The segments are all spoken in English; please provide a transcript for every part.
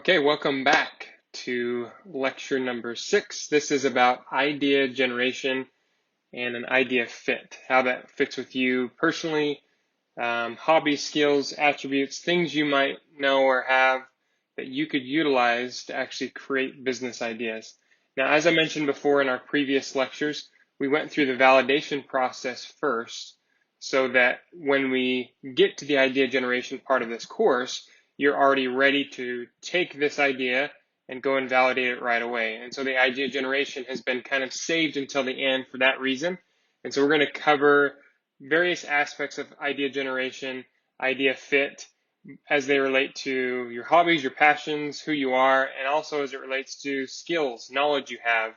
Okay, welcome back to lecture number 6. This is about idea generation and an idea fit, how that fits with you personally, hobbies, skills, attributes, things you might know or have that you could utilize to actually create business ideas. Now, as I mentioned before in our previous lectures, we went through the validation process first so that when we get to the idea generation part of this course, you're already ready to take this idea and go and validate it right away. And so the idea generation has been kind of saved until the end for that reason. And so we're going to cover various aspects of idea generation, idea fit, as they relate to your hobbies, your passions, who you are, and also as it relates to skills, knowledge you have.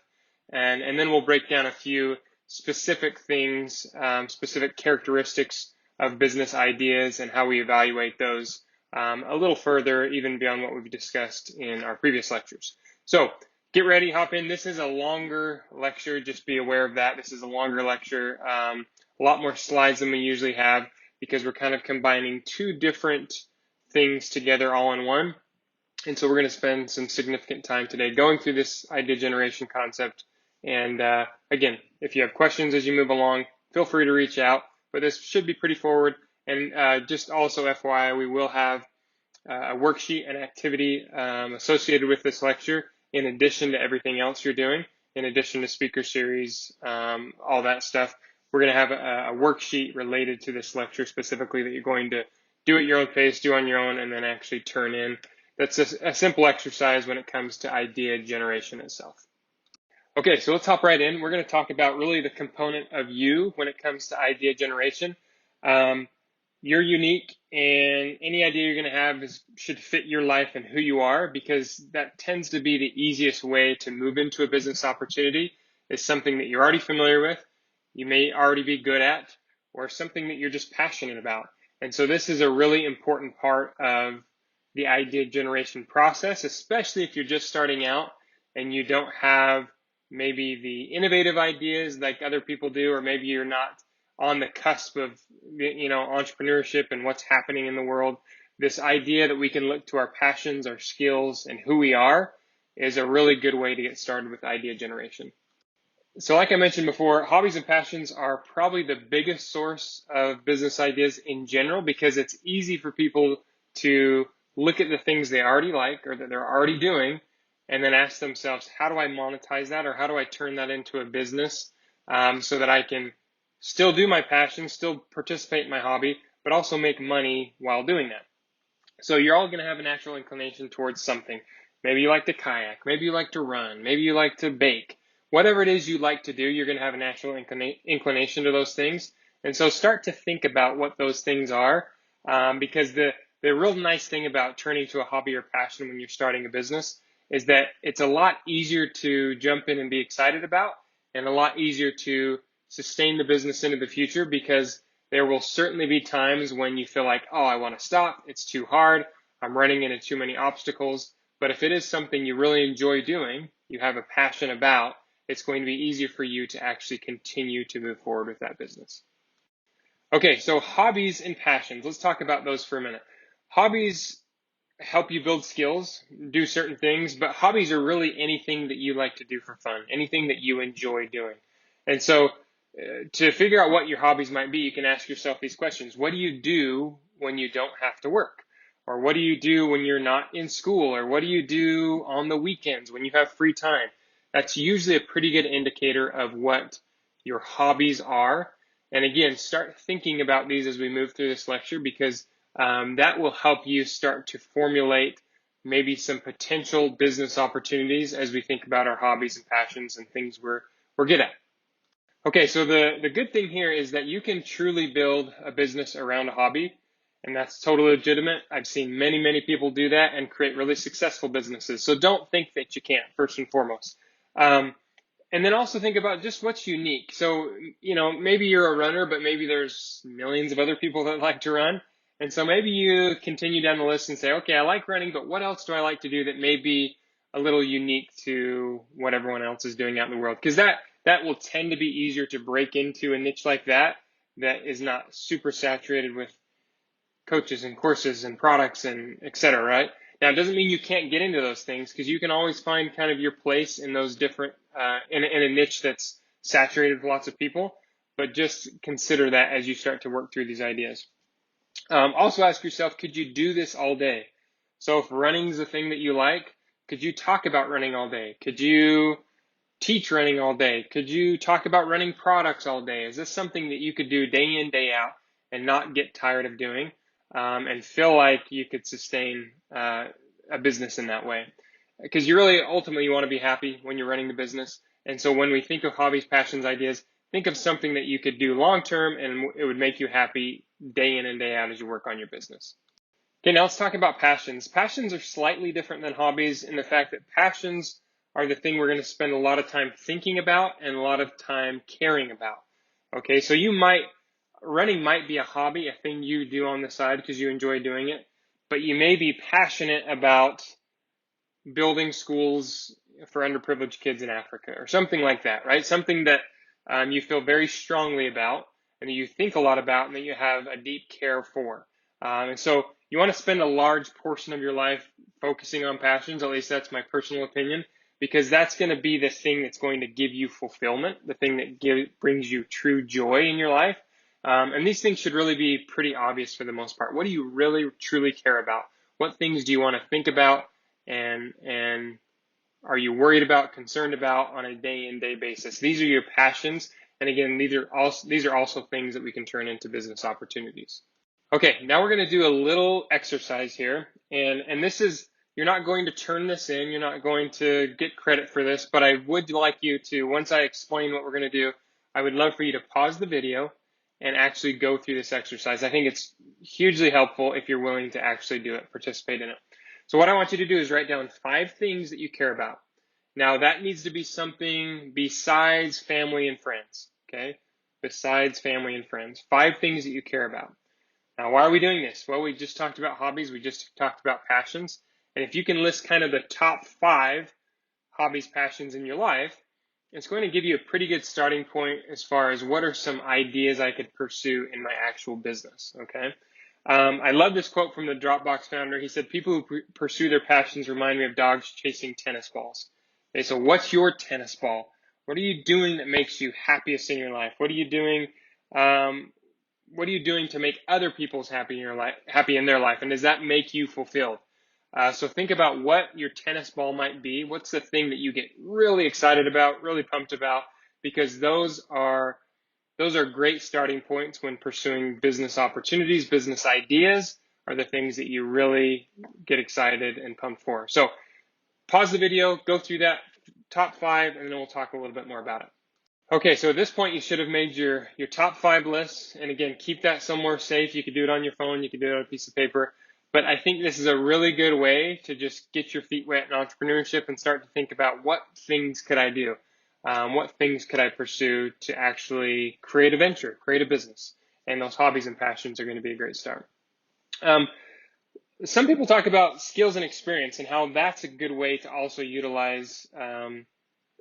And then we'll break down a few specific things, specific characteristics of business ideas and how we evaluate those a little further, even beyond what we've discussed in our previous lectures. So get ready, hop in. This is a longer lecture. Just be aware of that. This is a longer lecture, a lot more slides than we usually have because we're kind of combining two different things together all in one. And so we're going to spend some significant time today going through this idea generation concept. And again, if you have questions as you move along, feel free to reach out. But this should be pretty forward. And just also FYI, we will have a worksheet and activity associated with this lecture in addition to everything else you're doing, in addition to speaker series, all that stuff. We're going to have a worksheet related to this lecture specifically that you're going to do at your own pace, do on your own, and then actually turn in. That's a simple exercise when it comes to idea generation itself. Okay, so let's hop right in. We're going to talk about really the component of you when it comes to idea generation. You're unique, and any idea you're going to have should fit your life and who you are, because that tends to be the easiest way to move into a business opportunity is something that you're already familiar with, you may already be good at, or something that you're just passionate about. And so this is a really important part of the idea generation process, especially if you're just starting out and you don't have maybe the innovative ideas like other people do, or maybe you're not on the cusp of entrepreneurship and what's happening in the world. This idea that we can look to our passions, our skills, and who we are is a really good way to get started with idea generation. So like I mentioned before, hobbies and passions are probably the biggest source of business ideas in general, because it's easy for people to look at the things they already like or that they're already doing and then ask themselves, how do I monetize that, or how do I turn that into a business so that I can still do my passion, still participate in my hobby, but also make money while doing that. So you're all going to have a natural inclination towards something. Maybe you like to kayak, maybe you like to run, maybe you like to bake. Whatever it is you like to do, you're going to have a natural inclination to those things. And so start to think about what those things are, because the real nice thing about turning to a hobby or passion when you're starting a business is that it's a lot easier to jump in and be excited about, and a lot easier to sustain the business into the future, because there will certainly be times when you feel like, oh, I want to stop, it's too hard, I'm running into too many obstacles. But if it is something you really enjoy doing, you have a passion about, it's going to be easier for you to actually continue to move forward with that business. Okay, so hobbies and passions. Let's talk about those for a minute. Hobbies help you build skills, do certain things, but hobbies are really anything that you like to do for fun, anything that you enjoy doing. And so to figure out what your hobbies might be, you can ask yourself these questions. What do you do when you don't have to work? Or what do you do when you're not in school? Or what do you do on the weekends when you have free time? That's usually a pretty good indicator of what your hobbies are. And again, start thinking about these as we move through this lecture, because that will help you start to formulate maybe some potential business opportunities as we think about our hobbies and passions and things we're good at. Okay, so the good thing here is that you can truly build a business around a hobby, and that's totally legitimate. I've seen many people do that and create really successful businesses. So don't think that you can't, first and foremost. And then also think about just what's unique. So, maybe you're a runner, but maybe there's millions of other people that like to run. And so maybe you continue down the list and say, okay, I like running, but what else do I like to do that may be a little unique to what everyone else is doing out in the world? Because that will tend to be easier to break into a niche like that is not super saturated with coaches and courses and products and et cetera, right? Now, it doesn't mean you can't get into those things, because you can always find kind of your place in those different, in a niche that's saturated with lots of people, but just consider that as you start to work through these ideas. Also ask yourself, could you do this all day? So if running is a thing that you like, could you talk about running all day? Could you teach running all day? Could you talk about running products all day? Is this something that you could do day in, day out and not get tired of doing, and feel like you could sustain a business in that way? Because you really ultimately want to be happy when you're running the business. And so when we think of hobbies, passions, ideas, think of something that you could do long term and it would make you happy day in and day out as you work on your business. Okay, now let's talk about passions. Passions are slightly different than hobbies in the fact that passions are the thing we're going to spend a lot of time thinking about and a lot of time caring about. Okay, so running might be a hobby, a thing you do on the side because you enjoy doing it, but you may be passionate about building schools for underprivileged kids in Africa or something like that, right? Something that you feel very strongly about and that you think a lot about and that you have a deep care for. And so you want to spend a large portion of your life focusing on passions, at least that's my personal opinion, because that's going to be the thing that's going to give you fulfillment, the thing that brings you true joy in your life. And these things should really be pretty obvious for the most part. What do you really, truly care about? What things do you want to think about and are you worried about, concerned about on a day-in-day basis? These are your passions. And again, these are also things that we can turn into business opportunities. Okay, now we're going to do a little exercise here. And this is, you're not going to turn this in. You're not going to get credit for this. But I would like you to, once I explain what we're going to do, I would love for you to pause the video and actually go through this exercise. I think it's hugely helpful if you're willing to actually do it, participate in it. So what I want you to do is write down 5 things that you care about. Now that needs to be something besides family and friends, okay? Besides family and friends. 5 things that you care about. Now, why are we doing this? Well, we just talked about hobbies. We just talked about passions. And if you can list kind of the top 5 hobbies, passions in your life, it's going to give you a pretty good starting point as far as what are some ideas I could pursue in my actual business, okay? I love this quote from the Dropbox founder. He said, people who pursue their passions remind me of dogs chasing tennis balls. Okay, so what's your tennis ball? What are you doing that makes you happiest in your life? What are you doing to make other people's happy in their life? And does that make you fulfilled? So think about what your tennis ball might be. What's the thing that you get really excited about, really pumped about? Because those are great starting points when pursuing business opportunities. Business ideas are the things that you really get excited and pumped for. So pause the video, go through that top 5, and then we'll talk a little bit more about it. Okay, so at this point, you should have made your top 5 lists. And again, keep that somewhere safe. You could do it on your phone. You could do it on a piece of paper. But I think this is a really good way to just get your feet wet in entrepreneurship and start to think about what things could I do? What things could I pursue to actually create a venture, create a business? And those hobbies and passions are going to be a great start. Some people talk about skills and experience and how that's a good way to also utilize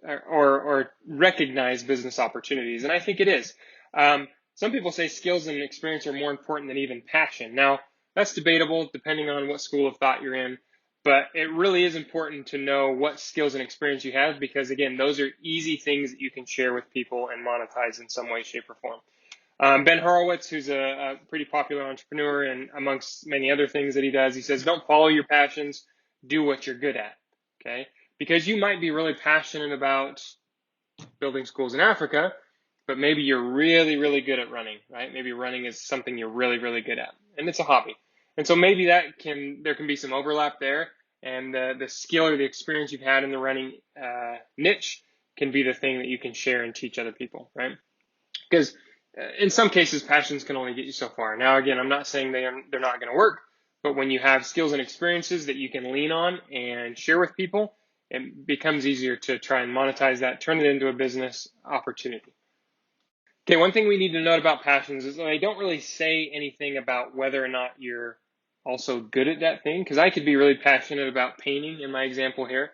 or recognize business opportunities. And I think it is. Some people say skills and experience are more important than even passion. Now, that's debatable depending on what school of thought you're in, but it really is important to know what skills and experience you have because, again, those are easy things that you can share with people and monetize in some way, shape, or form. Ben Horowitz, who's a pretty popular entrepreneur and amongst many other things that he does, he says, don't follow your passions, do what you're good at, okay? Because you might be really passionate about building schools in Africa, but maybe you're really, really good at running, right? Maybe running is something you're really, really good at, and it's a hobby. And so maybe there can be some overlap there, and the skill or the experience you've had in the running niche can be the thing that you can share and teach other people, right? Because in some cases, passions can only get you so far. Now, again, I'm not saying they're not going to work, but when you have skills and experiences that you can lean on and share with people, it becomes easier to try and monetize that, turn it into a business opportunity. Okay, one thing we need to note about passions is they don't really say anything about whether or not you're also good at that thing, because I could be really passionate about painting in my example here,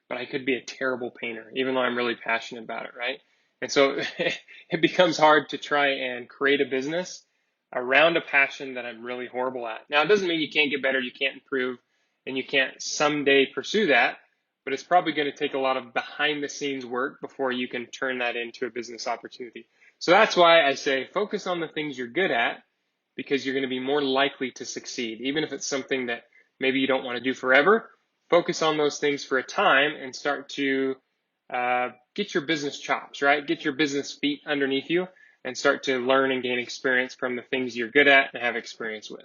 but I could be a terrible painter, even though I'm really passionate about it, right? And so it becomes hard to try and create a business around a passion that I'm really horrible at. Now, it doesn't mean you can't get better, you can't improve, and you can't someday pursue that, but it's probably going to take a lot of behind the scenes work before you can turn that into a business opportunity. So that's why I say focus on the things you're good at, because you're going to be more likely to succeed. Even if it's something that maybe you don't want to do forever, focus on those things for a time and start to get your business chops, right? Get your business feet underneath you and start to learn and gain experience from the things you're good at and have experience with.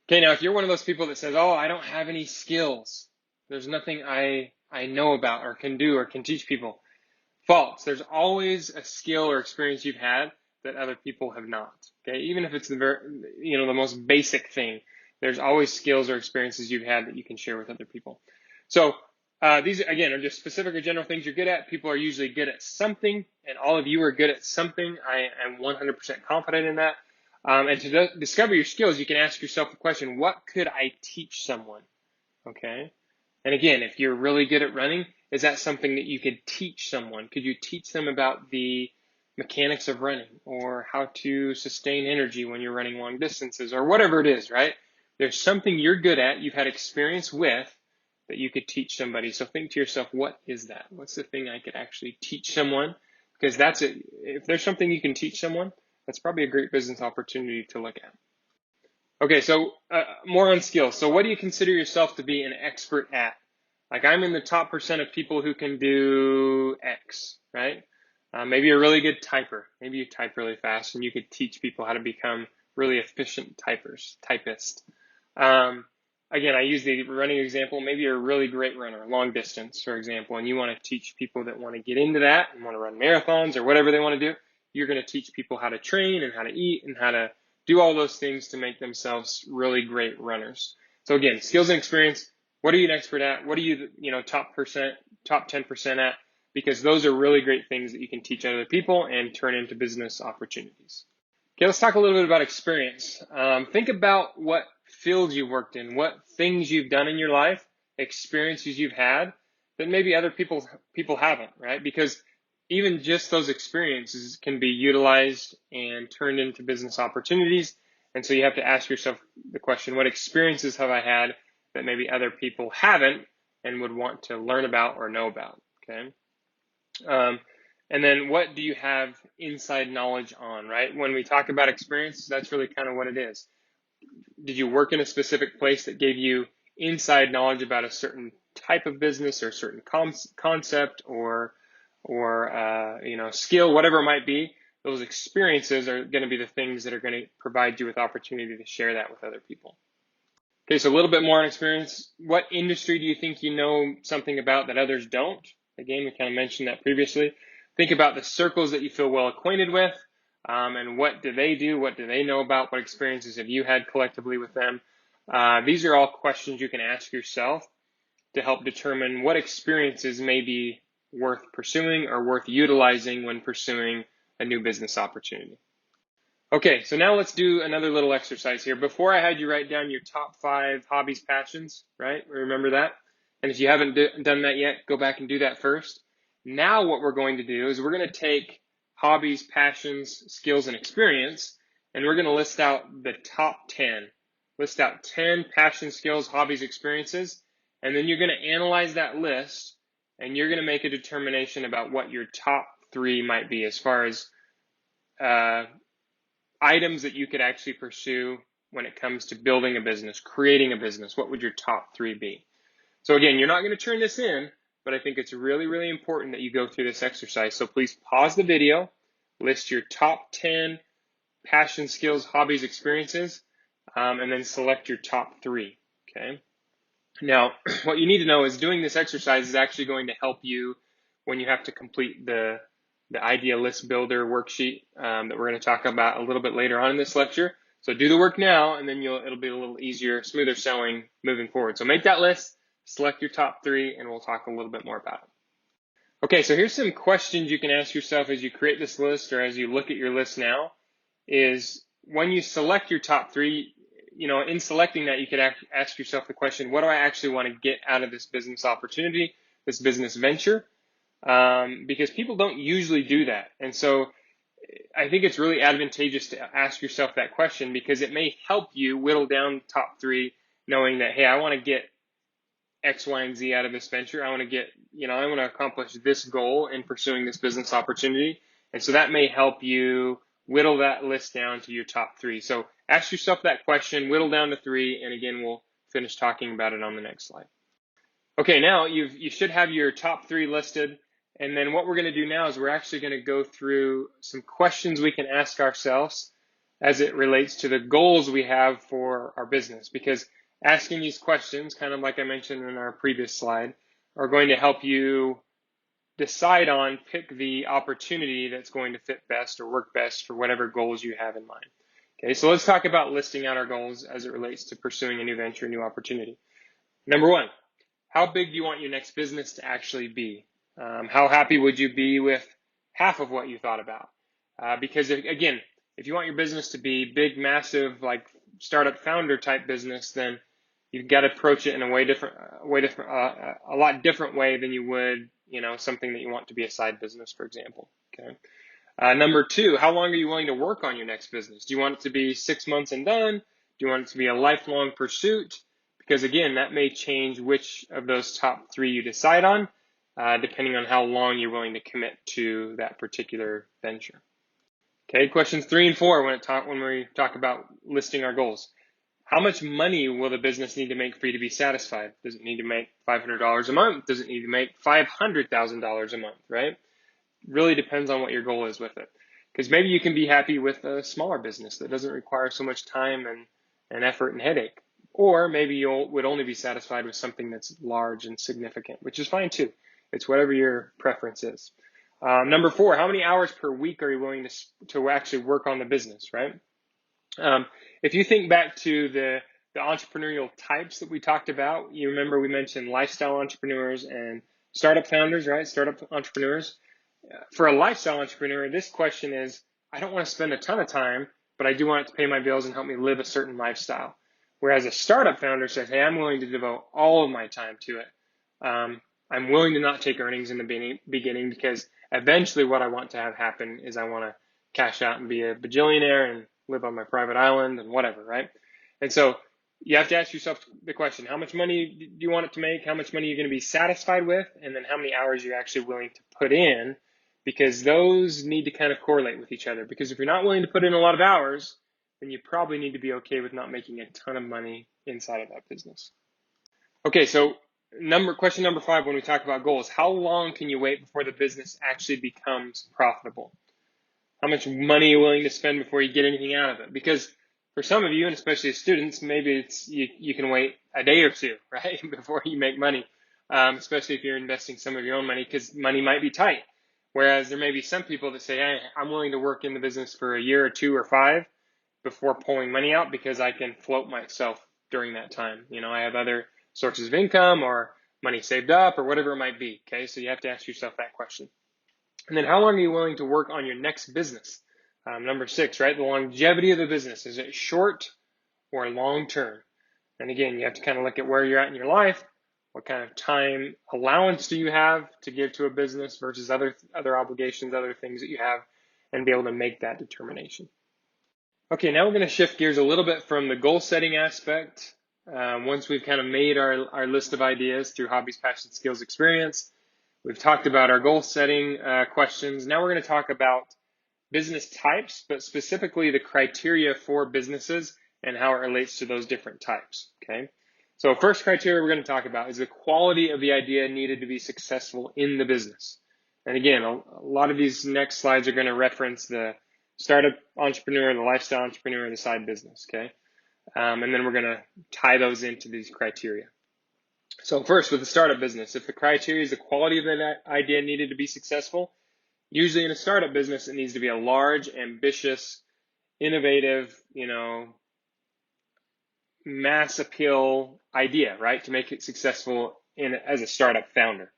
Okay, now if you're one of those people that says, oh, I don't have any skills, there's nothing I know about or can do or can teach people. False. There's always a skill or experience you've had that other people have not. Okay, even if it's the most basic thing, there's always skills or experiences you've had that you can share with other people. So these again are just specific or general things you're good at. People are usually good at something, and all of you are good at something. I am 100% confident in that. And to discover your skills, you can ask yourself the question, what could I teach someone? Okay. And again, if you're really good at running, is that something that you could teach someone? Could you teach them about the mechanics of running or how to sustain energy when you're running long distances or whatever it is, right? There's something you're good at, you've had experience with, that you could teach somebody. So think to yourself, what is that? What's the thing I could actually teach someone? Because that's it. If there's something you can teach someone, that's probably a great business opportunity to look at. Okay, so more on skills. So what do you consider yourself to be an expert at? Like I'm in the top percent of people who can do X, right? Maybe you're a really good typer. Maybe you type really fast and you could teach people how to become really efficient typists. Again, I use the running example. Maybe you're a really great runner, long distance, for example, and you want to teach people that want to get into that and want to run marathons or whatever they want to do. You're going to teach people how to train and how to eat and how to do all those things to make themselves really great runners. So again, skills and experience. What are you an expert at? What are you, top 10% at? Because those are really great things that you can teach other people and turn into business opportunities. Okay, let's talk a little bit about experience. Think about what fields you've worked in, what things you've done in your life, experiences you've had that maybe other people haven't, right? Because even just those experiences can be utilized and turned into business opportunities. And so you have to ask yourself the question, what experiences have I had that maybe other people haven't and would want to learn about or know about, okay? And then what do you have inside knowledge on, right? When we talk about experience, that's really kind of what it is. Did you work in a specific place that gave you inside knowledge about a certain type of business or a certain concept or skill, whatever it might be? Those experiences are going to be the things that are going to provide you with opportunity to share that with other people. Okay, so a little bit more on experience. What industry do you think you know something about that others don't? Again, we kind of mentioned that previously. Think about the circles that you feel well acquainted with, and what do they do? What do they know about? What experiences have you had collectively with them? These are all questions you can ask yourself to help determine what experiences may be worth pursuing or worth utilizing when pursuing a new business opportunity. Okay, so now let's do another little exercise here. Before I had you write down your top 5 hobbies, passions, right? Remember that? And if you haven't done that yet, go back and do that first. Now what we're going to do is we're going to take hobbies, passions, skills, and experience, and we're going to list out the top 10. List out 10 passion, skills, hobbies, experiences, and then you're going to analyze that list, and you're going to make a determination about what your top 3 might be as far as items that you could actually pursue when it comes to building a business, creating a business. What would your top 3 be? So again, you're not going to turn this in, but I think it's really, really important that you go through this exercise. So please pause the video, list your top 10 passion, skills, hobbies, experiences, and then select your top 3, okay? Now, what you need to know is doing this exercise is actually going to help you when you have to complete the idea list builder worksheet that we're going to talk about a little bit later on in this lecture. So do the work now, and then it'll be a little easier, smoother sailing moving forward. So make that list, select your top 3, and we'll talk a little bit more about it. Okay, so here's some questions you can ask yourself as you create this list or as you look at your list now, is when you select your top 3, in selecting that, you could ask yourself the question, what do I actually want to get out of this business opportunity, this business venture? Because people don't usually do that. And so I think it's really advantageous to ask yourself that question because it may help you whittle down top 3, knowing that, hey, I want to get X, Y, and Z out of this venture. I want to I want to accomplish this goal in pursuing this business opportunity. And so that may help you whittle that list down to your top three. So ask yourself that question, whittle down to three, and again, we'll finish talking about it on the next slide. Okay, now you should have your top three listed. And then what we're going to do now is we're actually going to go through some questions we can ask ourselves as it relates to the goals we have for our business. Because asking these questions, kind of like I mentioned in our previous slide, are going to help you decide on, pick the opportunity that's going to fit best or work best for whatever goals you have in mind. Okay, so let's talk about listing out our goals as it relates to pursuing a new venture, a new opportunity. Number one, how big do you want your next business to actually be? How happy would you be with half of what you thought about? Because again, if you want your business to be big, massive, like startup founder type business, then you've got to approach it in a a lot different way than you would, something that you want to be a side business, for example. Okay. Number two, how long are you willing to work on your next business? Do you want it to be 6 months and done? Do you want it to be a lifelong pursuit? Because again, that may change which of those top three you decide on, depending on how long you're willing to commit to that particular venture. Okay, questions 3 and 4 when we talk about listing our goals. How much money will the business need to make for you to be satisfied? Does it need to make $500 a month? Does it need to make $500,000 a month, right? Really depends on what your goal is with it. Because maybe you can be happy with a smaller business that doesn't require so much time and effort and headache. Or maybe you would only be satisfied with something that's large and significant, which is fine too. It's whatever your preference is. Number 4, how many hours per week are you willing to actually work on the business, right? If you think back to the entrepreneurial types that we talked about, you remember we mentioned lifestyle entrepreneurs and startup founders, right? Startup entrepreneurs. For a lifestyle entrepreneur, this question is, I don't want to spend a ton of time, but I do want it to pay my bills and help me live a certain lifestyle. Whereas a startup founder says, hey, I'm willing to devote all of my time to it. I'm willing to not take earnings in the beginning because eventually what I want to have happen is I want to cash out and be a bajillionaire and live on my private island and whatever, right? And so you have to ask yourself the question, how much money do you want it to make? How much money are you going to be satisfied with? And then how many hours are you actually willing to put in? Because those need to kind of correlate with each other. Because if you're not willing to put in a lot of hours, then you probably need to be okay with not making a ton of money inside of that business. Okay, so question number 5 when we talk about goals, how long can you wait before the business actually becomes profitable? How much money are you willing to spend before you get anything out of it? Because for some of you, and especially as students, maybe it's you can wait a day or two, right, before you make money, especially if you're investing some of your own money, because money might be tight. Whereas there may be some people that say, hey, I'm willing to work in the business for a year or 2 or 5 before pulling money out because I can float myself during that time. I have other sources of income or money saved up or whatever it might be. Okay, so you have to ask yourself that question. And then how long are you willing to work on your next business? Number 6, right? The longevity of the business. Is it short or long term? And again, you have to kind of look at where you're at in your life. What kind of time allowance do you have to give to a business versus other obligations, other things that you have, and be able to make that determination. Okay, now we're going to shift gears a little bit from the goal setting aspect. Once we've kind of made our list of ideas through hobbies, passions, skills, experience, we've talked about our goal setting questions. Now we're going to talk about business types, but specifically the criteria for businesses and how it relates to those different types. Okay. So first criteria we're going to talk about is the quality of the idea needed to be successful in the business. And again, a lot of these next slides are going to reference the startup entrepreneur, the lifestyle entrepreneur, the side business, okay? And then we're going to tie those into these criteria. So first, with the startup business, if the criteria is the quality of the idea needed to be successful, usually in a startup business, it needs to be a large, ambitious, innovative, mass appeal idea, right? To make it successful as a startup founder.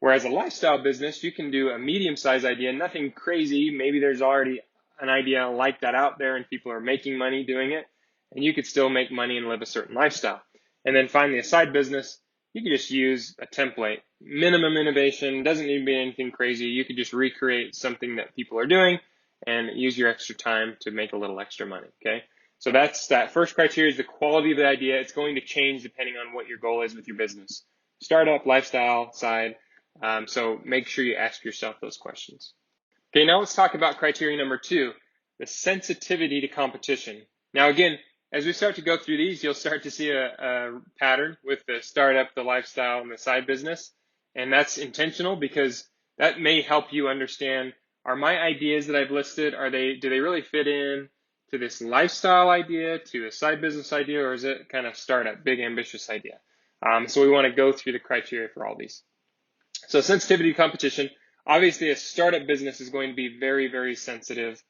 Whereas a lifestyle business, you can do a medium-sized idea, nothing crazy. Maybe there's already an idea like that out there and people are making money doing it, and you could still make money and live a certain lifestyle. And then finally, a side business, you could just use a template. Minimum innovation, doesn't need to be anything crazy. You could just recreate something that people are doing and use your extra time to make a little extra money, okay? So that's that first criteria is the quality of the idea. It's going to change depending on what your goal is with your business. Startup, lifestyle, side. So make sure you ask yourself those questions. Okay, now let's talk about criteria number 2, the sensitivity to competition. Now again, as we start to go through these, you'll start to see a pattern with the startup, the lifestyle, and the side business. And that's intentional because that may help you understand, are my ideas that I've listed, do they really fit in to this lifestyle idea, to a side business idea, or is it kind of startup, big ambitious idea? So we want to go through the criteria for all these. So sensitivity to competition. Obviously, a startup business is going to be very, very sensitive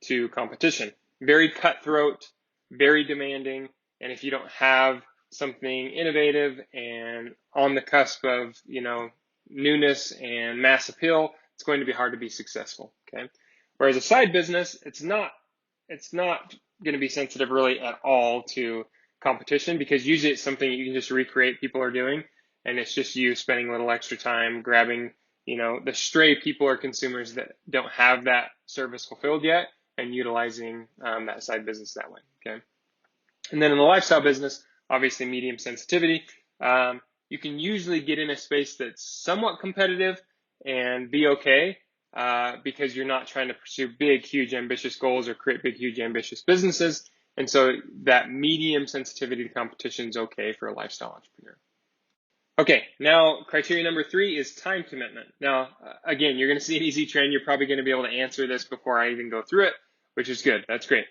to competition. Very cutthroat, very demanding, and if you don't have something innovative and on the cusp of, newness and mass appeal, it's going to be hard to be successful, okay? Whereas a side business, it's not going to be sensitive really at all to competition because usually it's something you can just recreate people are doing, and it's just you spending a little extra time grabbing, the stray people or consumers that don't have that service fulfilled yet and utilizing that side business that way, okay? And then in the lifestyle business, obviously medium sensitivity. You can usually get in a space that's somewhat competitive and be okay because you're not trying to pursue big, huge, ambitious goals or create big, huge, ambitious businesses. And so that medium sensitivity to competition is okay for a lifestyle entrepreneur. Okay, now criteria number 3 is time commitment. Now, again, you're going to see an easy trend. You're probably going to be able to answer this before I even go through it, which is good. That's great.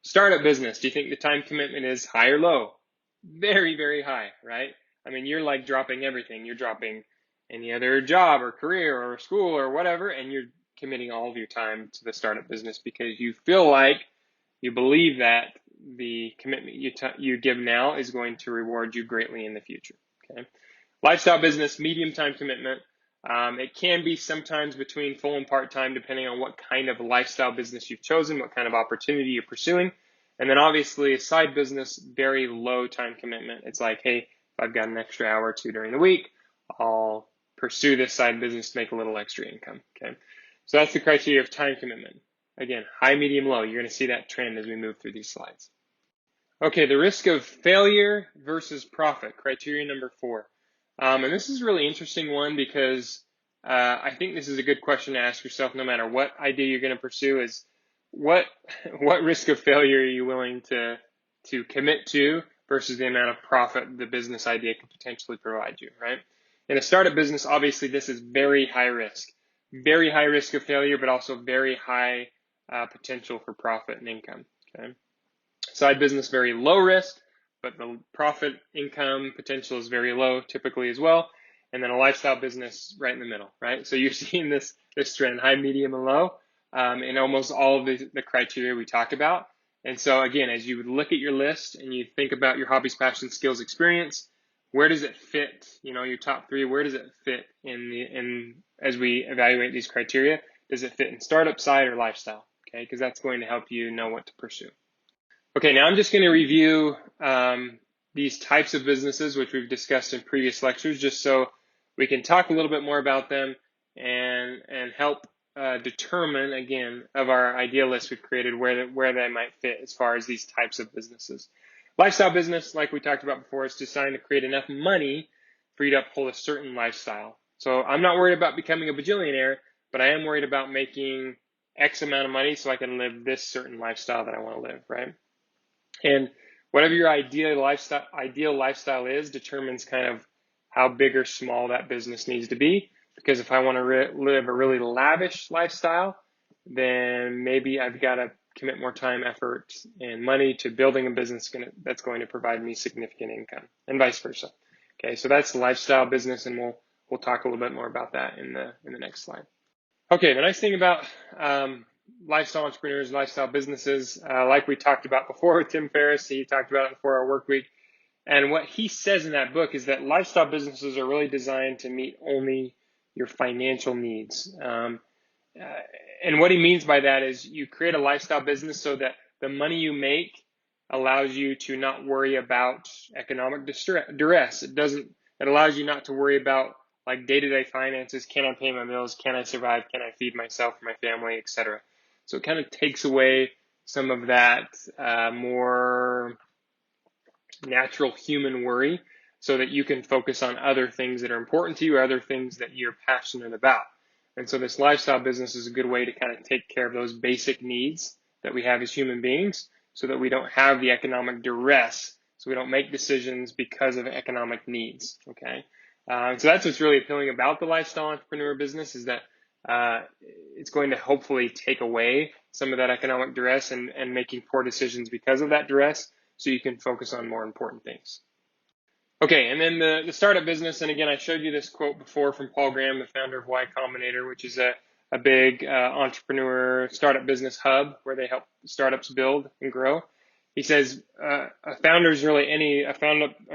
Startup business, do you think the time commitment is high or low? Very, very high, right? I mean, you're like dropping everything. You're dropping any other job or career or school or whatever, and you're committing all of your time to the startup business because you feel like you believe that the commitment you give now is going to reward you greatly in the future, okay? Lifestyle business, medium time commitment. It can be sometimes between full and part-time depending on what kind of lifestyle business you've chosen, what kind of opportunity you're pursuing. And then obviously a side business, very low time commitment. It's like, hey, if I've got an extra hour or two during the week, I'll pursue this side business to make a little extra income, okay? So that's the criteria of time commitment. Again, high, medium, low. You're going to see that trend as we move through these slides. Okay, the risk of failure versus profit, criteria number 4. And this is a really interesting one because I think this is a good question to ask yourself no matter what idea you're going to pursue is what risk of failure are you willing to commit to versus the amount of profit the business idea could potentially provide you, right? In a startup business, obviously this is very high risk of failure, but also very high potential for profit and income, okay? Side business, very low risk, but the profit income potential is very low typically as well. And then a lifestyle business right in the middle, right? So you're seeing this trend, high, medium, and low in almost all of the criteria we talk about. And so again, as you look at your list and you think about your hobbies, passions, skills, experience, where does it fit? Your top 3, where does it fit as we evaluate these criteria? Does it fit in startup, side, or lifestyle? Okay, because that's going to help you know what to pursue. Okay, now I'm just going to review these types of businesses, which we've discussed in previous lectures, just so we can talk a little bit more about them and help determine, again, of our idea list we've created, where they might fit as far as these types of businesses. Lifestyle business, like we talked about before, is designed to create enough money for you to uphold a certain lifestyle. So I'm not worried about becoming a bajillionaire, but I am worried about making X amount of money so I can live this certain lifestyle that I want to live, right? And whatever your ideal lifestyle is determines kind of how big or small that business needs to be. Because if I want to live a really lavish lifestyle, then maybe I've got to commit more time, effort, and money to building a business that's going to provide me significant income, and vice versa. Okay, so that's the lifestyle business, and we'll talk a little bit more about that in the next slide. Okay, the nice thing about lifestyle entrepreneurs, lifestyle businesses, like we talked about before with Tim Ferriss, he talked about it in 4-Hour Workweek. And what he says in that book is that lifestyle businesses are really designed to meet only your financial needs. And what he means by that is you create a lifestyle business so that the money you make allows you to not worry about economic duress. It allows you not to worry about like day-to-day finances. Can I pay my bills? Can I survive? Can I feed myself, my family, etc.? So it kind of takes away some of that more natural human worry so that you can focus on other things that are important to you or other things that you're passionate about. And so this lifestyle business is a good way to kind of take care of those basic needs that we have as human beings so that we don't have the economic duress, so we don't make decisions because of economic needs, okay? So that's what's really appealing about the lifestyle entrepreneur business is that it's going to hopefully take away some of that economic duress and making poor decisions because of that duress so you can focus on more important things. Okay, and then the startup business, and again, I showed you this quote before from Paul Graham, the founder of Y Combinator, which is a big entrepreneur startup business hub where they help startups build and grow. He says a founder is really a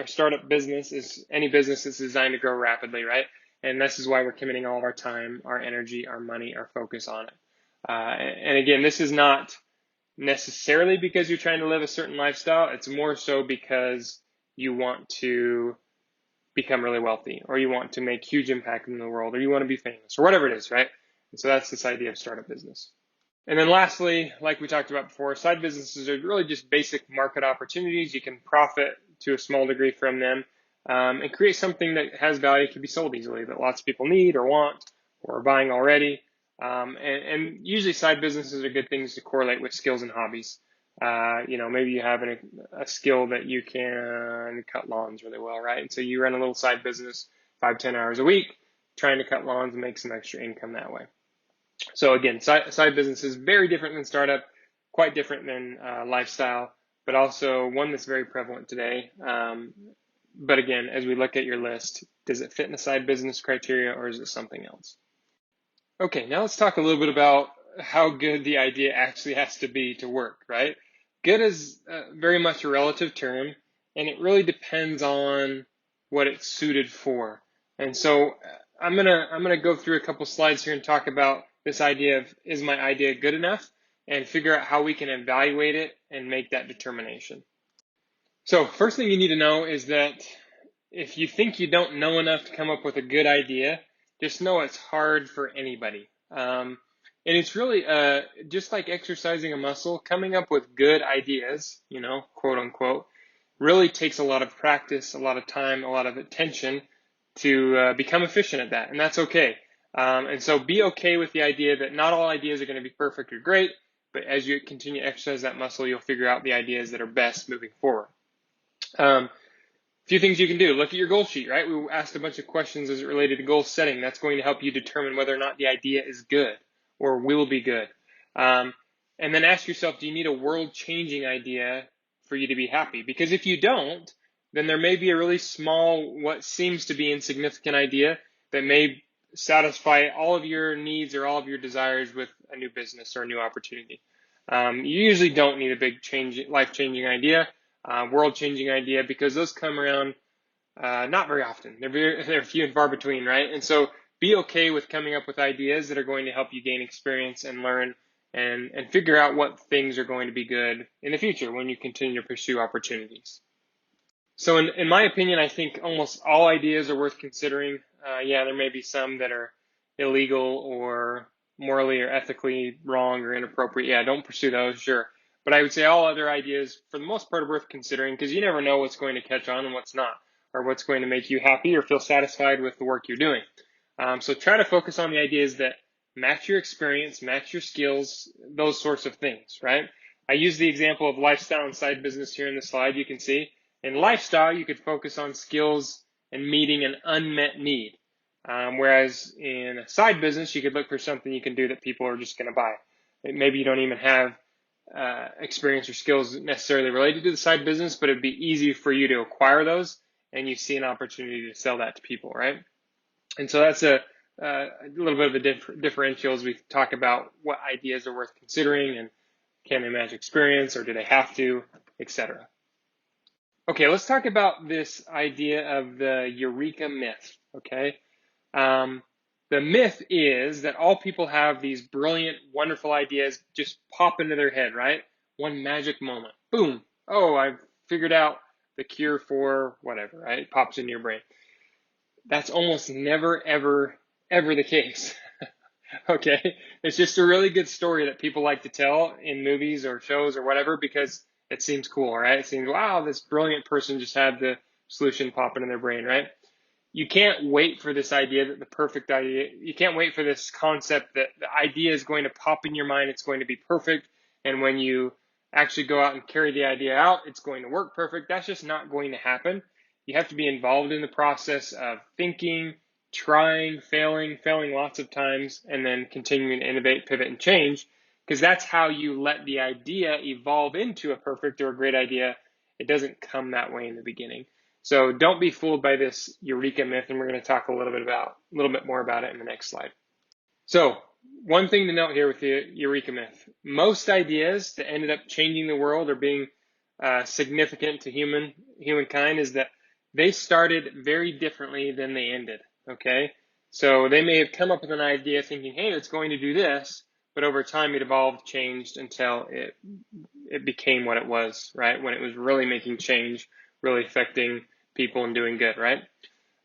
startup business is any business that's designed to grow rapidly, right? And this is why we're committing all of our time, our energy, our money, our focus on it. And again, this is not necessarily because you're trying to live a certain lifestyle. It's more so because you want to become really wealthy, or you want to make huge impact in the world, or you want to be famous, or whatever it is, right? And so that's this idea of startup business. And then lastly, like we talked about before, side businesses are really just basic market opportunities. You can profit to a small degree from them and create something that has value, can be sold easily, that lots of people need or want or are buying already. And usually side businesses are good things to correlate with skills and hobbies. Maybe you have a skill that you can cut lawns really well, right? And so you run a little side business 5-10 hours a week trying to cut lawns and make some extra income that way. So again, side business is very different than startup, quite different than lifestyle, but also one that's very prevalent today. But again, as we look at your list, does it fit in the side business criteria or is it something else? Okay, now let's talk a little bit about how good the idea actually has to be to work, right? Good is very much a relative term, and it really depends on what it's suited for. And so I'm gonna go through a couple slides here and talk about this idea of, is my idea good enough, and figure out how we can evaluate it and make that determination. So first thing you need to know is that if you think you don't know enough to come up with a good idea, just know it's hard for anybody. And it's really just like exercising a muscle, coming up with good ideas, quote unquote, really takes a lot of practice, a lot of time, a lot of attention to become efficient at that. And that's okay. And so be okay with the idea that not all ideas are going to be perfect or great, but as you continue to exercise that muscle, you'll figure out the ideas that are best moving forward. Few things you can do. Look at your goal sheet, right? We asked a bunch of questions as it related to goal setting. That's going to help you determine whether or not the idea is good or will be good. And then ask yourself, do you need a world-changing idea for you to be happy? Because if you don't, then there may be a really small, what seems to be insignificant idea that may satisfy all of your needs or all of your desires with a new business or a new opportunity. You usually don't need a big life-changing idea. World-changing idea, because those come around not very often. They're few and far between, right? And so be okay with coming up with ideas that are going to help you gain experience and learn and figure out what things are going to be good in the future when you continue to pursue opportunities. So in my opinion, I think almost all ideas are worth considering. There may be some that are illegal or morally or ethically wrong or inappropriate. Yeah, don't pursue those, sure. But I would say all other ideas, for the most part, are worth considering because you never know what's going to catch on and what's not, or what's going to make you happy or feel satisfied with the work you're doing. So try to focus on the ideas that match your experience, match your skills, those sorts of things, right? I use the example of lifestyle and side business here in the slide. You can see in lifestyle, you could focus on skills and meeting an unmet need. Whereas in a side business, you could look for something you can do that people are just going to buy. Maybe you don't even have experience or skills necessarily related to the side business, but it'd be easy for you to acquire those and you see an opportunity to sell that to people, right? And so that's a little bit of a differential as we talk about what ideas are worth considering and can they match experience or do they have to, etc. Okay, let's talk about this idea of the eureka myth, okay? The myth is that all people have these brilliant, wonderful ideas just pop into their head, right? One magic moment. Boom. Oh, I've figured out the cure for whatever, right? It pops into your brain. That's almost never, ever, ever the case. Okay, it's just a really good story that people like to tell in movies or shows or whatever because it seems cool, right? It seems, wow, this brilliant person just had the solution popping in their brain, right? You can't wait for this idea that the perfect idea, you can't wait for this concept that the idea is going to pop in your mind, it's going to be perfect, and when you actually go out and carry the idea out, it's going to work perfect. That's just not going to happen. You have to be involved in the process of thinking, trying, failing lots of times, and then continuing to innovate, pivot, and change, because that's how you let the idea evolve into a perfect or a great idea. It doesn't come that way in the beginning. So don't be fooled by this eureka myth, and we're going to talk a little bit more about it in the next slide. So one thing to note here with the eureka myth: most ideas that ended up changing the world or being significant to humankind is that they started very differently than they ended. Okay, so they may have come up with an idea thinking, "Hey, it's going to do this," but over time it evolved, changed until it became what it was. Right, when it was really making change, really affecting people and doing good. Right.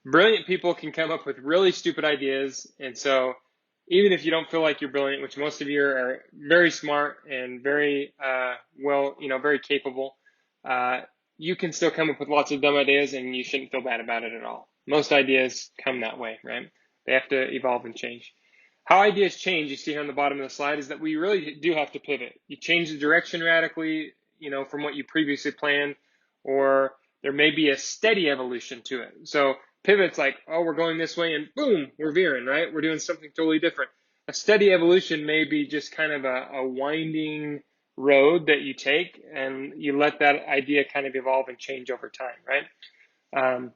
Brilliant people can come up with really stupid ideas, and so even if you don't feel like you're brilliant, which most of you are very smart and very very capable, uh, you can still come up with lots of dumb ideas, and you shouldn't feel bad about it at all. Most ideas come that way, right? They have to evolve and change. How ideas change, you see here on the bottom of the slide, is that we really do have to pivot. You change the direction radically, from what you previously planned, or there may be a steady evolution to it. So pivot's like, oh, we're going this way, and boom, we're veering, right? We're doing something totally different. A steady evolution may be just kind of a winding road that you take, and you let that idea kind of evolve and change over time, right?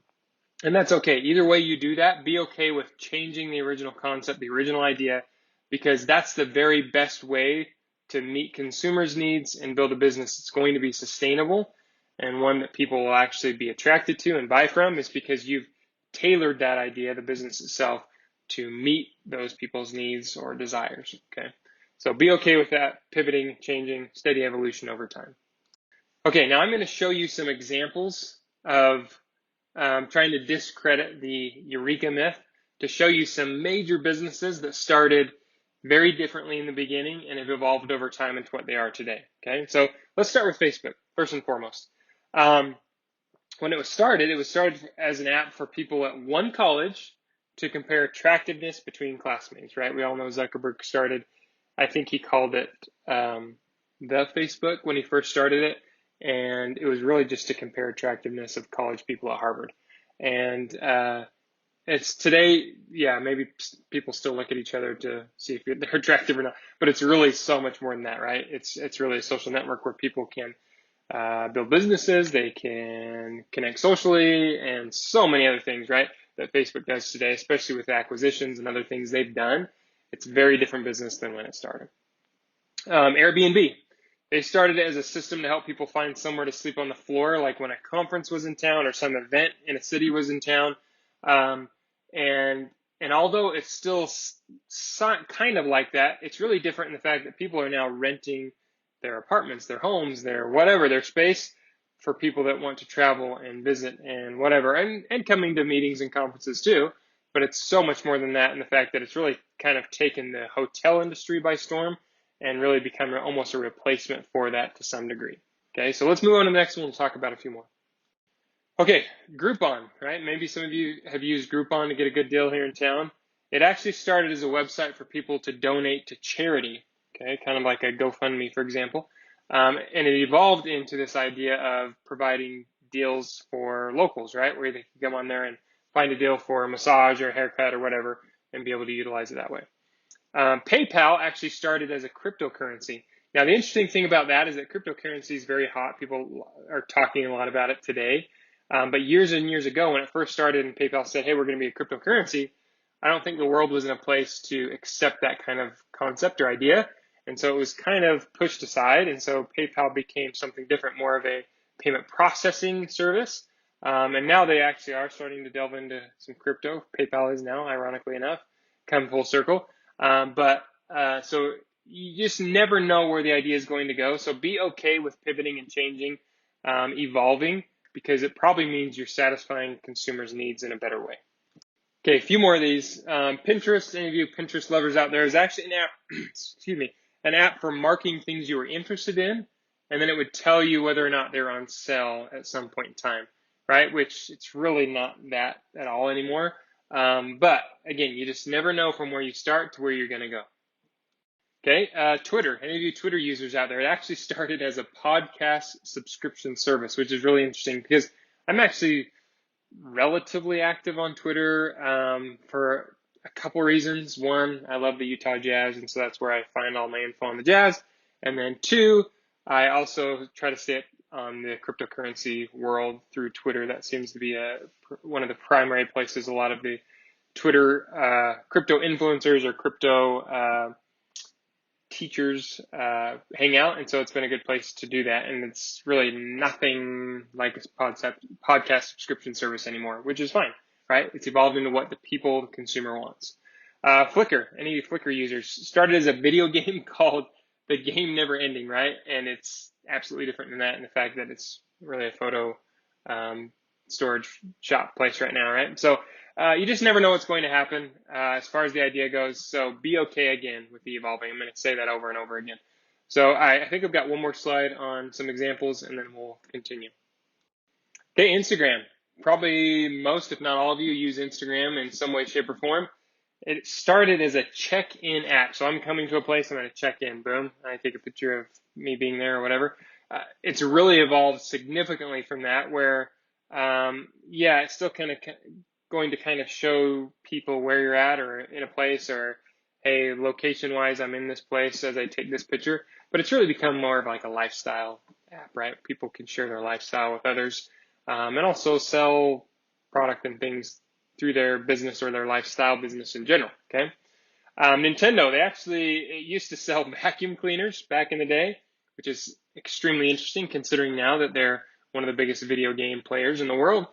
And that's okay. Either way you do that, be okay with changing the original concept, the original idea, because that's the very best way to meet consumers' needs and build a business that's going to be sustainable and one that people will actually be attracted to and buy from, is because you've tailored that idea, the business itself, to meet those people's needs or desires. Okay. So be okay with that, pivoting, changing, steady evolution over time. Okay, now I'm going to show you some examples of trying to discredit the eureka myth, to show you some major businesses that started very differently in the beginning and have evolved over time into what they are today. Okay, so let's start with Facebook first and foremost. When it was started as an app for people at one college to compare attractiveness between classmates, right? We all know Zuckerberg started, I think he called it the Facebook when he first started it. And it was really just to compare attractiveness of college people at Harvard. And it's today, yeah, maybe people still look at each other to see if they're attractive or not, but it's really so much more than that, right? It's really a social network where people can build businesses, they can connect socially, and so many other things, right, that Facebook does today, especially with acquisitions and other things they've done. It's a very different business than when it started. Airbnb. They started it as a system to help people find somewhere to sleep on the floor, like when a conference was in town or some event in a city was in town. And although it's still kind of like that, it's really different in the fact that people are now renting their apartments, their homes, their whatever, their space for people that want to travel and visit and whatever, and coming to meetings and conferences too. But it's so much more than that in the fact that it's really kind of taken the hotel industry by storm and really become almost a replacement for that to some degree. Okay, so let's move on to the next one and talk about a few more. Okay, Groupon, right? Maybe some of you have used Groupon to get a good deal here in town. It actually started as a website for people to donate to charity, okay, kind of like a GoFundMe, for example. And it evolved into this idea of providing deals for locals, right, where they can come on there and find a deal for a massage or a haircut or whatever and be able to utilize it that way. PayPal actually started as a cryptocurrency. Now, the interesting thing about that is that cryptocurrency is very hot. People are talking a lot about it today. But years and years ago, when it first started and PayPal said, hey, we're going to be a cryptocurrency, I don't think the world was in a place to accept that kind of concept or idea. And so it was kind of pushed aside. And so PayPal became something different, more of a payment processing service. And now they actually are starting to delve into some crypto. PayPal is now, ironically enough, come full circle. So you just never know where the idea is going to go. So be okay with pivoting and changing, evolving, because it probably means you're satisfying consumers' needs in a better way. Okay, a few more of these. Pinterest, any of you Pinterest lovers out there, is actually an app, excuse me, an app for marking things you were interested in, and then it would tell you whether or not they're on sale at some point in time, right? Which it's really not that at all anymore. But again, you just never know from where you start to where you're going to go. Okay, Twitter. Any of you Twitter users out there? It actually started as a podcast subscription service, which is really interesting because I'm actually relatively active on Twitter for a couple reasons. One, I love the Utah Jazz, and so that's where I find all my info on the Jazz. And then two, I also try to stay up on the cryptocurrency world through Twitter. That seems to be one of the primary places a lot of the Twitter crypto influencers or crypto teachers hang out, and so it's been a good place to do that. And it's really nothing like a podcast subscription service anymore, which is fine, right? It's evolved into what the consumer wants. Flickr, any Flickr users, started as a video game called The Game Never Ending, right? And it's absolutely different than that in the fact that it's really a photo storage shop place right now, right? So you just never know what's going to happen as far as the idea goes. So be okay again with the evolving. I'm going to say that over and over again. So I think I've got one more slide on some examples, and then we'll continue. Okay, Instagram. Probably most, if not all of you, use Instagram in some way, shape, or form. It started as a check-in app. So I'm coming to a place, I'm going to check in. Boom. I take a picture of me being there or whatever. It's really evolved significantly from that where, it's still kind of going to kind of show people where you're at or in a place or, hey, location-wise, I'm in this place as I take this picture. But it's really become more of like a lifestyle app, right? People can share their lifestyle with others and also sell product and things through their business or their lifestyle business in general, okay? Nintendo, it used to sell vacuum cleaners back in the day, which is extremely interesting considering now that they're one of the biggest video game players in the world.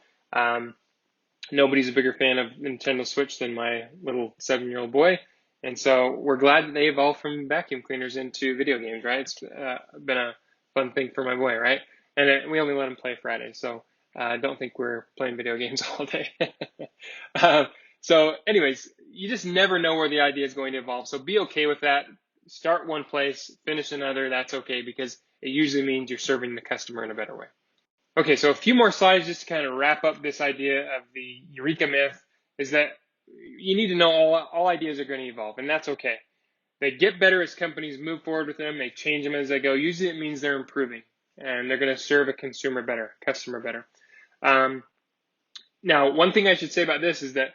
Nobody's a bigger fan of Nintendo Switch than my little 7-year-old boy. And so we're glad that they evolved from vacuum cleaners into video games, right? It's been a fun thing for my boy, right? And we only let him play Friday, so I don't think we're playing video games all day. So anyways, you just never know where the idea is going to evolve. So be okay with that. Start one place, finish another. That's okay because it usually means you're serving the customer in a better way. Okay, so a few more slides just to kind of wrap up this idea of the Eureka myth is that you need to know all ideas are going to evolve, and that's okay. They get better as companies move forward with them. They change them as they go. Usually it means they're improving, and they're going to serve a customer better. Now, one thing I should say about this is that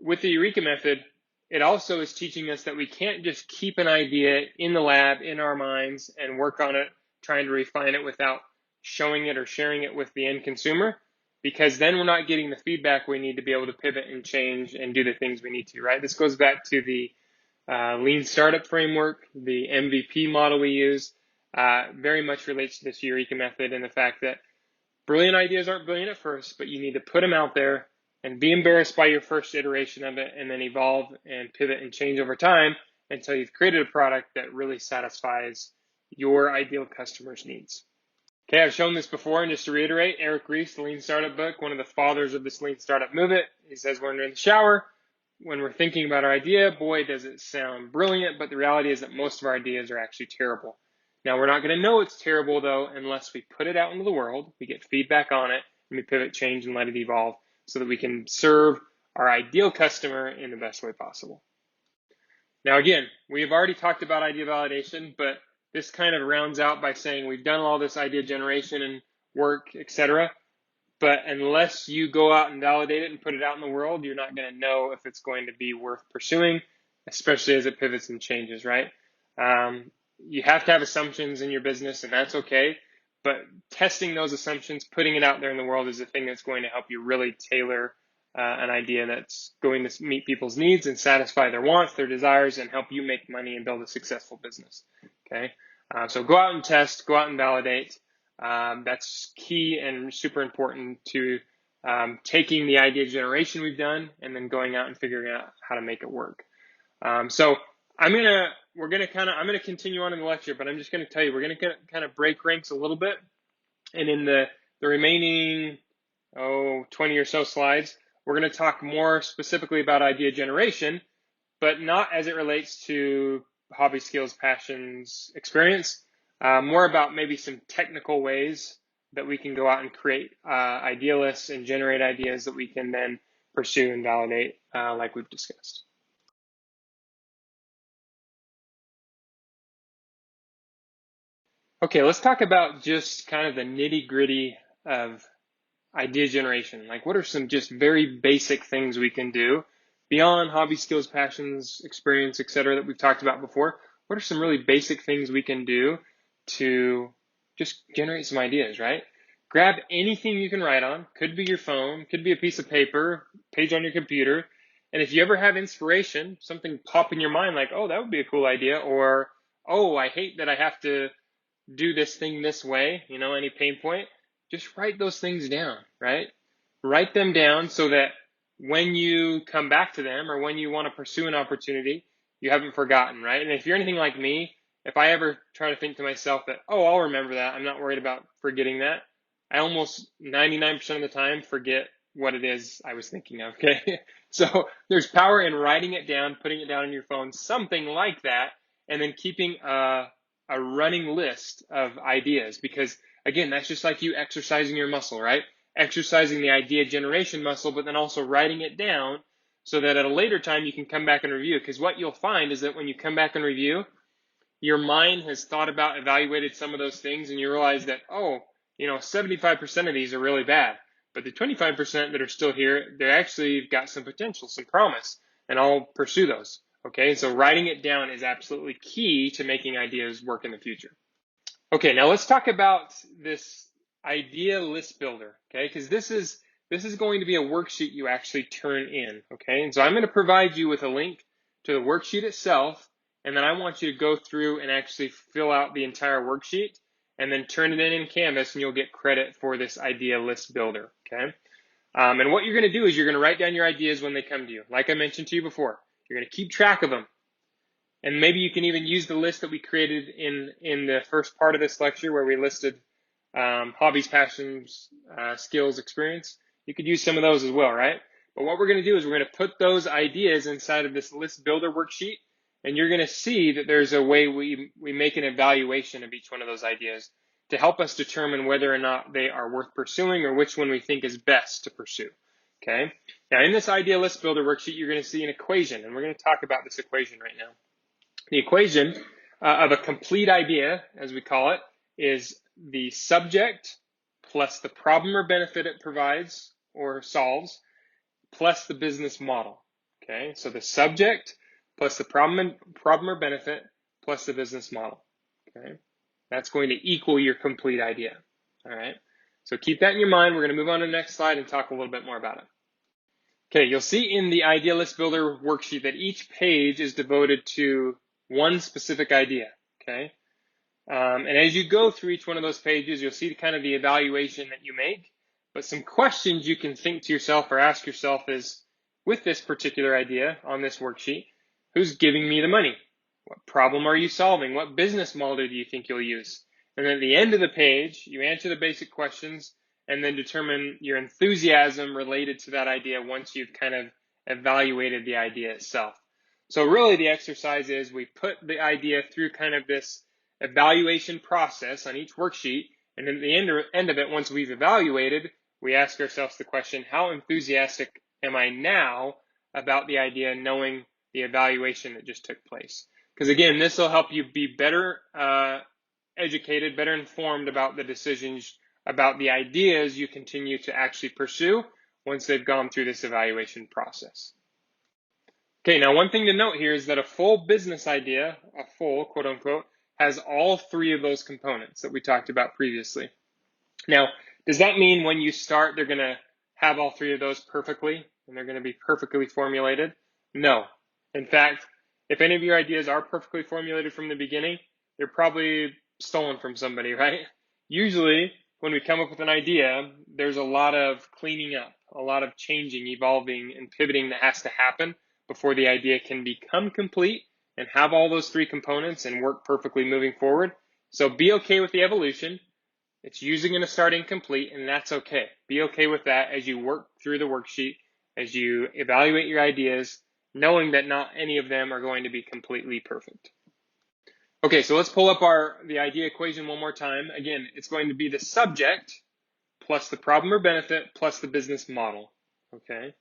with the Eureka method, it also is teaching us that we can't just keep an idea in the lab, in our minds, and work on it, trying to refine it without showing it or sharing it with the end consumer, because then we're not getting the feedback we need to be able to pivot and change and do the things we need to, right? This goes back to the lean startup framework, the MVP model we use, very much relates to this Eureka method and the fact that brilliant ideas aren't brilliant at first, but you need to put them out there and be embarrassed by your first iteration of it and then evolve and pivot and change over time until you've created a product that really satisfies your ideal customer's needs. Okay, I've shown this before, and just to reiterate, Eric Ries, the Lean Startup book, one of the fathers of this Lean Startup movement, he says when we're in the shower, when we're thinking about our idea, boy, does it sound brilliant, but the reality is that most of our ideas are actually terrible. Now, we're not going to know it's terrible, though, unless we put it out into the world, we get feedback on it, and we pivot, change, and let it evolve so that we can serve our ideal customer in the best way possible. Now, again, we've already talked about idea validation, but this kind of rounds out by saying we've done all this idea generation and work, etc. But unless you go out and validate it and put it out in the world, you're not going to know if it's going to be worth pursuing, especially as it pivots and changes, right? You have to have assumptions in your business, and that's okay. But testing those assumptions, putting it out there in the world is the thing that's going to help you really tailor an idea that's going to meet people's needs and satisfy their wants, their desires, and help you make money and build a successful business. Okay, so go out and test, go out and validate. That's key and super important to taking the idea generation we've done and then going out and figuring out how to make it work. So I'm gonna continue on in the lecture, but I'm just gonna tell you we're gonna kind of break ranks a little bit, and in the remaining 20 or so slides, we're going to talk more specifically about idea generation, but not as it relates to hobby, skills, passions, experience, more about maybe some technical ways that we can go out and create idea lists and generate ideas that we can then pursue and validate like we've discussed. Okay, let's talk about just kind of the nitty-gritty of idea generation. Like, what are some just very basic things we can do beyond hobby, skills, passions, experience, etc. that we've talked about before? What are some really basic things we can do to just generate some ideas, right? Grab anything you can write on. Could be your phone, could be a piece of paper, page on your computer. And if you ever have inspiration, something pop in your mind like, oh, that would be a cool idea, or, oh, I hate that I have to do this thing this way, any pain point, just write those things down, right? Write them down so that when you come back to them or when you want to pursue an opportunity, you haven't forgotten, right? And if you're anything like me, if I ever try to think to myself that, oh, I'll remember that, I'm not worried about forgetting that, I almost 99% of the time forget what it is I was thinking of, okay? So there's power in writing it down, putting it down on your phone, something like that, and then keeping a running list of ideas, because again, that's just like you exercising your muscle, right? Exercising the idea generation muscle, but then also writing it down so that at a later time you can come back and review. Because what you'll find is that when you come back and review, your mind has thought about, evaluated some of those things, and you realize that, 75% of these are really bad. But the 25% that are still here, they actually got some potential, some promise, and I'll pursue those. Okay, so writing it down is absolutely key to making ideas work in the future. Okay, now let's talk about this idea list builder, okay? Because this is going to be a worksheet you actually turn in, okay? And so I'm going to provide you with a link to the worksheet itself, and then I want you to go through and actually fill out the entire worksheet and then turn it in Canvas, and you'll get credit for this idea list builder, okay? And what you're going to do is you're going to write down your ideas when they come to you. Like I mentioned to you before, you're going to keep track of them. And maybe you can even use the list that we created in the first part of this lecture where we listed hobbies, passions, skills, experience. You could use some of those as well, right? But what we're going to do is we're going to put those ideas inside of this list builder worksheet, and you're going to see that there's a way we make an evaluation of each one of those ideas to help us determine whether or not they are worth pursuing or which one we think is best to pursue. Okay? Now, in this idea list builder worksheet, you're going to see an equation, and we're going to talk about this equation right now. The equation of a complete idea, as we call it, is the subject plus the problem or benefit it provides or solves plus the business model. Okay, so the subject plus the problem or benefit plus the business model. Okay, that's going to equal your complete idea. All right, so keep that in your mind. We're going to move on to the next slide and talk a little bit more about it. Okay, you'll see in the Idea List Builder worksheet that each page is devoted to one specific idea, okay? And as you go through each one of those pages, you'll see kind of the evaluation that you make, but some questions you can think to yourself or ask yourself is, with this particular idea on this worksheet, who's giving me the money? What problem are you solving? What business model do you think you'll use? And then at the end of the page, you answer the basic questions and then determine your enthusiasm related to that idea once you've kind of evaluated the idea itself. So really the exercise is we put the idea through kind of this evaluation process on each worksheet, and then at the end of it, once we've evaluated, we ask ourselves the question, how enthusiastic am I now about the idea, knowing the evaluation that just took place? Because again, this will help you be better educated, better informed about the decisions, about the ideas you continue to actually pursue once they've gone through this evaluation process. Okay, now one thing to note here is that a full business idea, a full quote unquote, has all three of those components that we talked about previously. Now, does that mean when you start, they're going to have all three of those perfectly and they're going to be perfectly formulated? No. In fact, if any of your ideas are perfectly formulated from the beginning, they're probably stolen from somebody, right? Usually, when we come up with an idea, there's a lot of cleaning up, a lot of changing, evolving, and pivoting that has to happen before the idea can become complete and have all those three components and work perfectly moving forward. So be okay with the evolution. It's usually going to start incomplete, and that's okay. Be okay with that as you work through the worksheet as you evaluate your ideas, knowing that not any of them are going to be completely perfect. Okay, so let's pull up the idea equation one more time. Again, it's going to be the subject plus the problem or benefit plus the business model. Okay,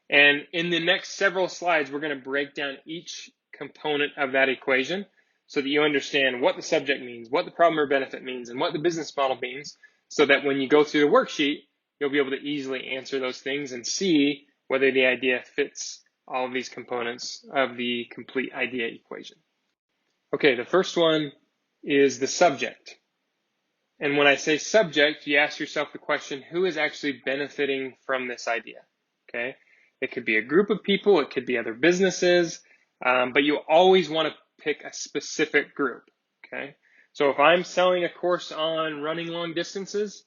and in the next several slides, we're going to break down each component of that equation so that you understand what the subject means, what the problem or benefit means, and what the business model means, so that when you go through the worksheet, you'll be able to easily answer those things and see whether the idea fits all of these components of the complete idea equation. Okay, the first one is the subject. And when I say subject, you ask yourself the question, who is actually benefiting from this idea? Okay, it could be a group of people, it could be other businesses, but you always want to pick a specific group. Okay, so if I'm selling a course on running long distances,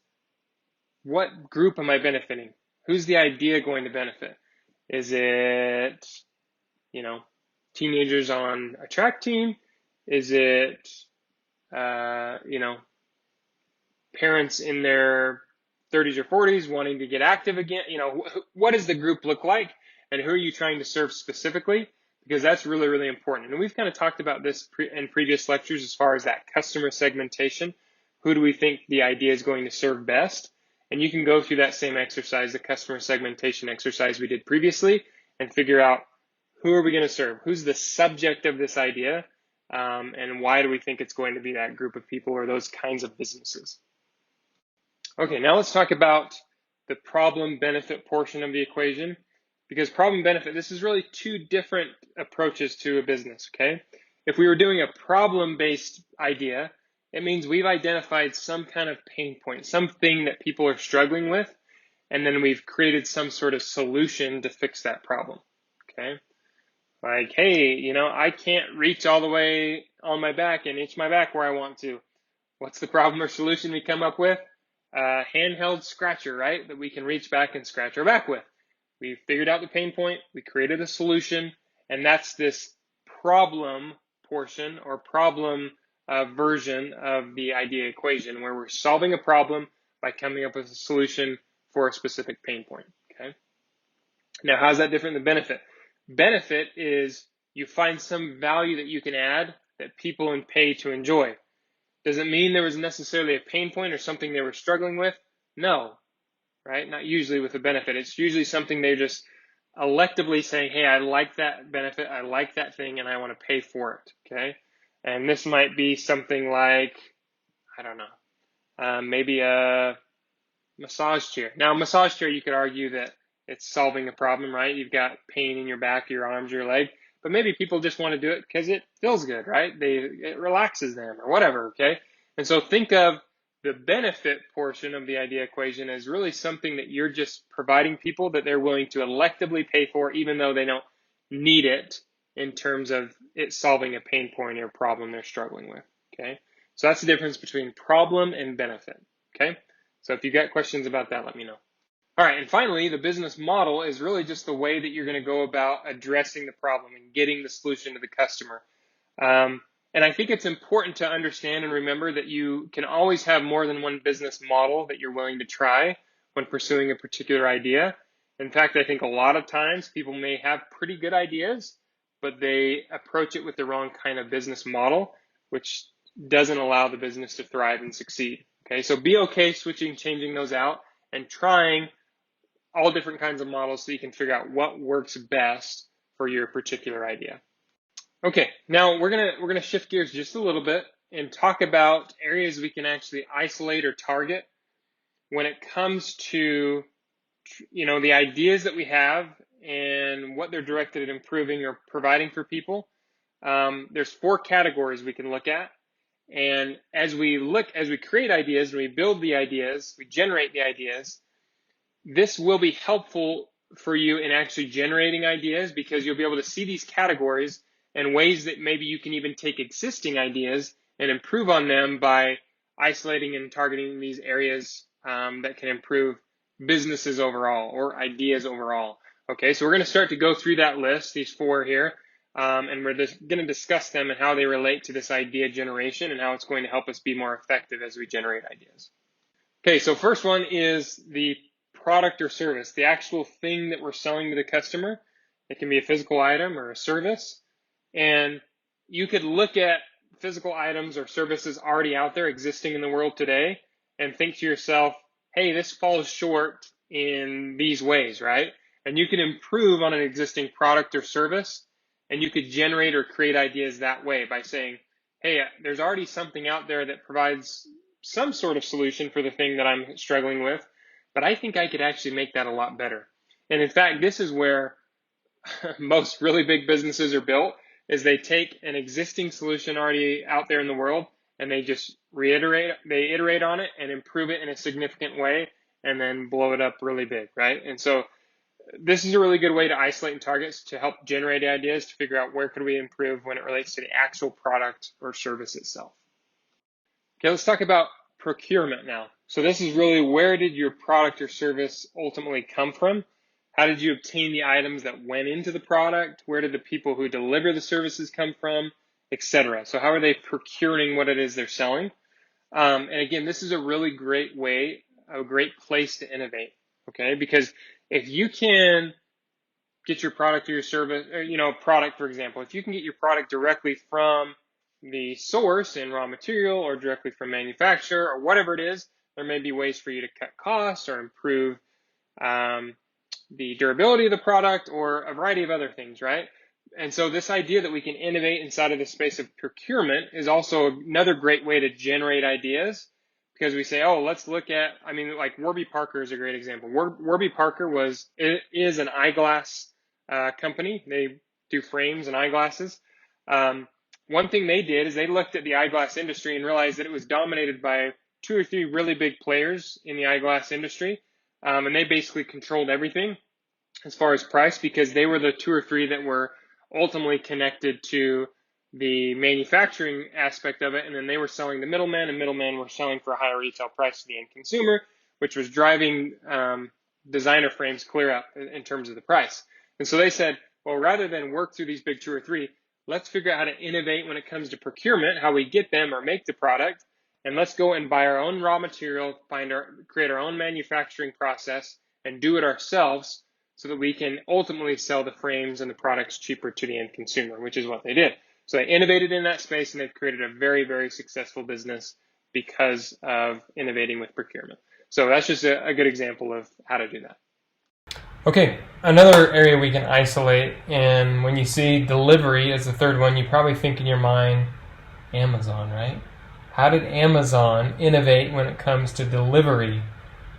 what group am I benefiting? Who's the idea going to benefit? Is it, teenagers on a track team? Is it, parents in their 30s or 40s wanting to get active again? What does the group look like, and who are you trying to serve specifically? Because that's really, really important. And we've kind of talked about this in previous lectures as far as that customer segmentation. Who do we think the idea is going to serve best? And you can go through that same exercise, the customer segmentation exercise we did previously, and figure out who are we going to serve? Who's the subject of this idea? And why do we think it's going to be that group of people or those kinds of businesses? Okay, now let's talk about the problem benefit portion of the equation, because problem benefit, this is really two different approaches to a business, okay? If we were doing a problem-based idea, it means we've identified some kind of pain point, something that people are struggling with, and then we've created some sort of solution to fix that problem, okay? Like, hey, I can't reach all the way on my back and itch my back where I want to. What's the problem or solution we come up with? A handheld scratcher, right? That we can reach back and scratch our back with. We figured out the pain point, we created a solution, and that's this problem portion or problem version of the idea equation, where we're solving a problem by coming up with a solution for a specific pain point, okay? Now, how's that different than benefit? Benefit is you find some value that you can add that people can pay to enjoy. Does it mean there was necessarily a pain point or something they were struggling with? No, right? Not usually with a benefit. It's usually something they're just electively saying, hey, I like that benefit, I like that thing, and I want to pay for it, okay? And this might be something like, I don't know, maybe a massage chair. Now, a massage chair, you could argue that it's solving a problem, right? You've got pain in your back, your arms, your leg, but maybe people just want to do it because it feels good, right? It relaxes them or whatever, okay? And so think of the benefit portion of the idea equation as really something that you're just providing people that they're willing to electively pay for, even though they don't need it in terms of it solving a pain point or problem they're struggling with, okay? So that's the difference between problem and benefit, okay? So if you've got questions about that, let me know. All right, and finally, the business model is really just the way that you're going to go about addressing the problem and getting the solution to the customer. And I think it's important to understand and remember that you can always have more than one business model that you're willing to try when pursuing a particular idea. In fact, I think a lot of times people may have pretty good ideas, but they approach it with the wrong kind of business model, which doesn't allow the business to thrive and succeed. Okay, so be okay switching, changing those out, and trying all different kinds of models so you can figure out what works best for your particular idea. Okay, now we're gonna shift gears just a little bit and talk about areas we can actually isolate or target when it comes to the ideas that we have and what they're directed at improving or providing for people. There's 4 categories we can look at. And as we create ideas, and we build the ideas, we generate the ideas, this will be helpful for you in actually generating ideas, because you'll be able to see these categories and ways that maybe you can even take existing ideas and improve on them by isolating and targeting these areas that can improve businesses overall or ideas overall. Okay, so we're going to start to go through that list, these 4 here, and we're just going to discuss them and how they relate to this idea generation and how it's going to help us be more effective as we generate ideas. Okay, so first one is the product or service, the actual thing that we're selling to the customer. It can be a physical item or a service. And you could look at physical items or services already out there existing in the world today and think to yourself, hey, this falls short in these ways, right? And you can improve on an existing product or service, and you could generate or create ideas that way by saying, hey, there's already something out there that provides some sort of solution for the thing that I'm struggling with, but I think I could actually make that a lot better. And in fact, this is where most really big businesses are built, is they take an existing solution already out there in the world and they just iterate on it and improve it in a significant way and then blow it up really big, right? And so this is a really good way to isolate and target to help generate ideas to figure out where could we improve when it relates to the actual product or service itself. Okay, let's talk about procurement now. So this is really, where did your product or service ultimately come from? How did you obtain the items that went into the product? Where did the people who deliver the services come from, etc.? So how are they procuring what it is they're selling? And again, this is a really great way, a great place to innovate, okay? Because if you can get your product or your service, or, product, for example, if you can get your product directly from the source in raw material or directly from manufacturer or whatever it is, there may be ways for you to cut costs or improve the durability of the product or a variety of other things, right? And so this idea that we can innovate inside of the space of procurement is also another great way to generate ideas, because we say, oh, let's look at, like Warby Parker is a great example. Warby Parker is an eyeglass company. They do frames and eyeglasses. One thing they did is they looked at the eyeglass industry and realized that it was dominated by 2 or 3 really big players in the eyeglass industry. And they basically controlled everything as far as price, because they were the 2 or 3 that were ultimately connected to the manufacturing aspect of it. And then they were selling to middlemen, and middlemen were selling for a higher retail price to the end consumer, which was driving designer frames clear up in terms of the price. And so they said, well, rather than work through these big 2 or 3, let's figure out how to innovate when it comes to procurement, how we get them or make the product. And let's go and buy our own raw material, create our own manufacturing process, and do it ourselves so that we can ultimately sell the frames and the products cheaper to the end consumer, which is what they did. So they innovated in that space, and they've created a very, very successful business because of innovating with procurement. So that's just a good example of how to do that. Okay, another area we can isolate, and when you see delivery as the third one, you probably think in your mind, Amazon, right? How did Amazon innovate when it comes to delivery?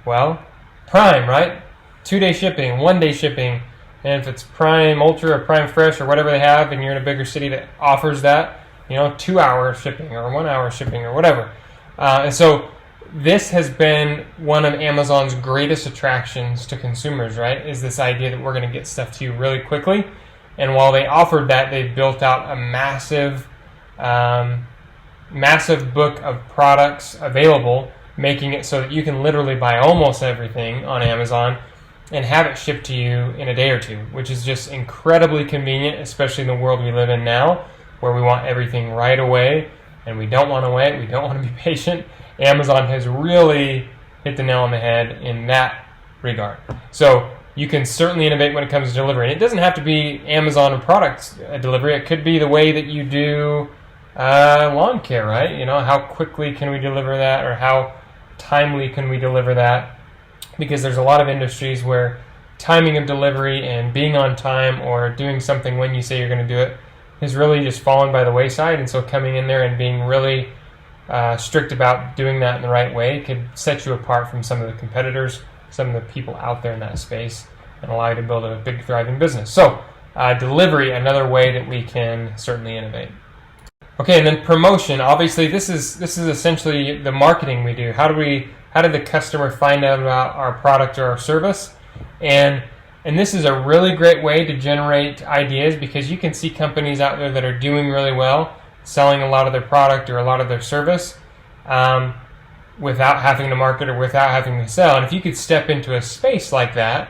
Well, Prime, right? 2-day shipping, 1-day shipping. And if it's Prime Ultra or Prime Fresh or whatever they have, and you're in a bigger city that offers that, 2-hour shipping or 1-hour shipping or whatever. And so this has been one of Amazon's greatest attractions to consumers, right? Is this idea that we're going to get stuff to you really quickly. And while they offered that, they built out a massive book of products available, making it so that you can literally buy almost everything on Amazon and have it shipped to you in a day or 2, which is just incredibly convenient, especially in the world we live in now, where we want everything right away, and we don't want to wait, we don't want to be patient. Amazon has really hit the nail on the head in that regard. So you can certainly innovate when it comes to delivery. And it doesn't have to be Amazon and products delivery. It could be the way that you do lawn care, right? How quickly can we deliver that, or how timely can we deliver that? Because there's a lot of industries where timing of delivery and being on time or doing something when you say you're going to do it has really just fallen by the wayside. And so coming in there and being really strict about doing that in the right way could set you apart from some of the competitors, some of the people out there in that space, and allow you to build a big thriving business. So delivery, another way that we can certainly innovate. Okay, and then promotion. Obviously, this is essentially the marketing we do. How did the customer find out about our product or our service? And this is a really great way to generate ideas, because you can see companies out there that are doing really well, selling a lot of their product or a lot of their service without having to market or without having to sell. And if you could step into a space like that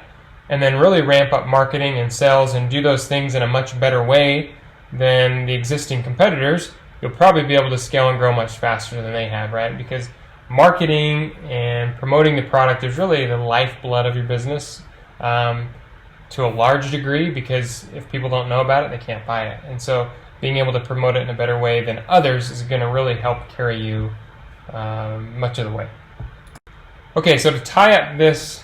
and then really ramp up marketing and sales and do those things in a much better way than the existing competitors, you'll probably be able to scale and grow much faster than they have, right? Because marketing and promoting the product is really the lifeblood of your business to a large degree, because if people don't know about it, they can't buy it. And so being able to promote it in a better way than others is going to really help carry you much of the way. Okay, so to tie up these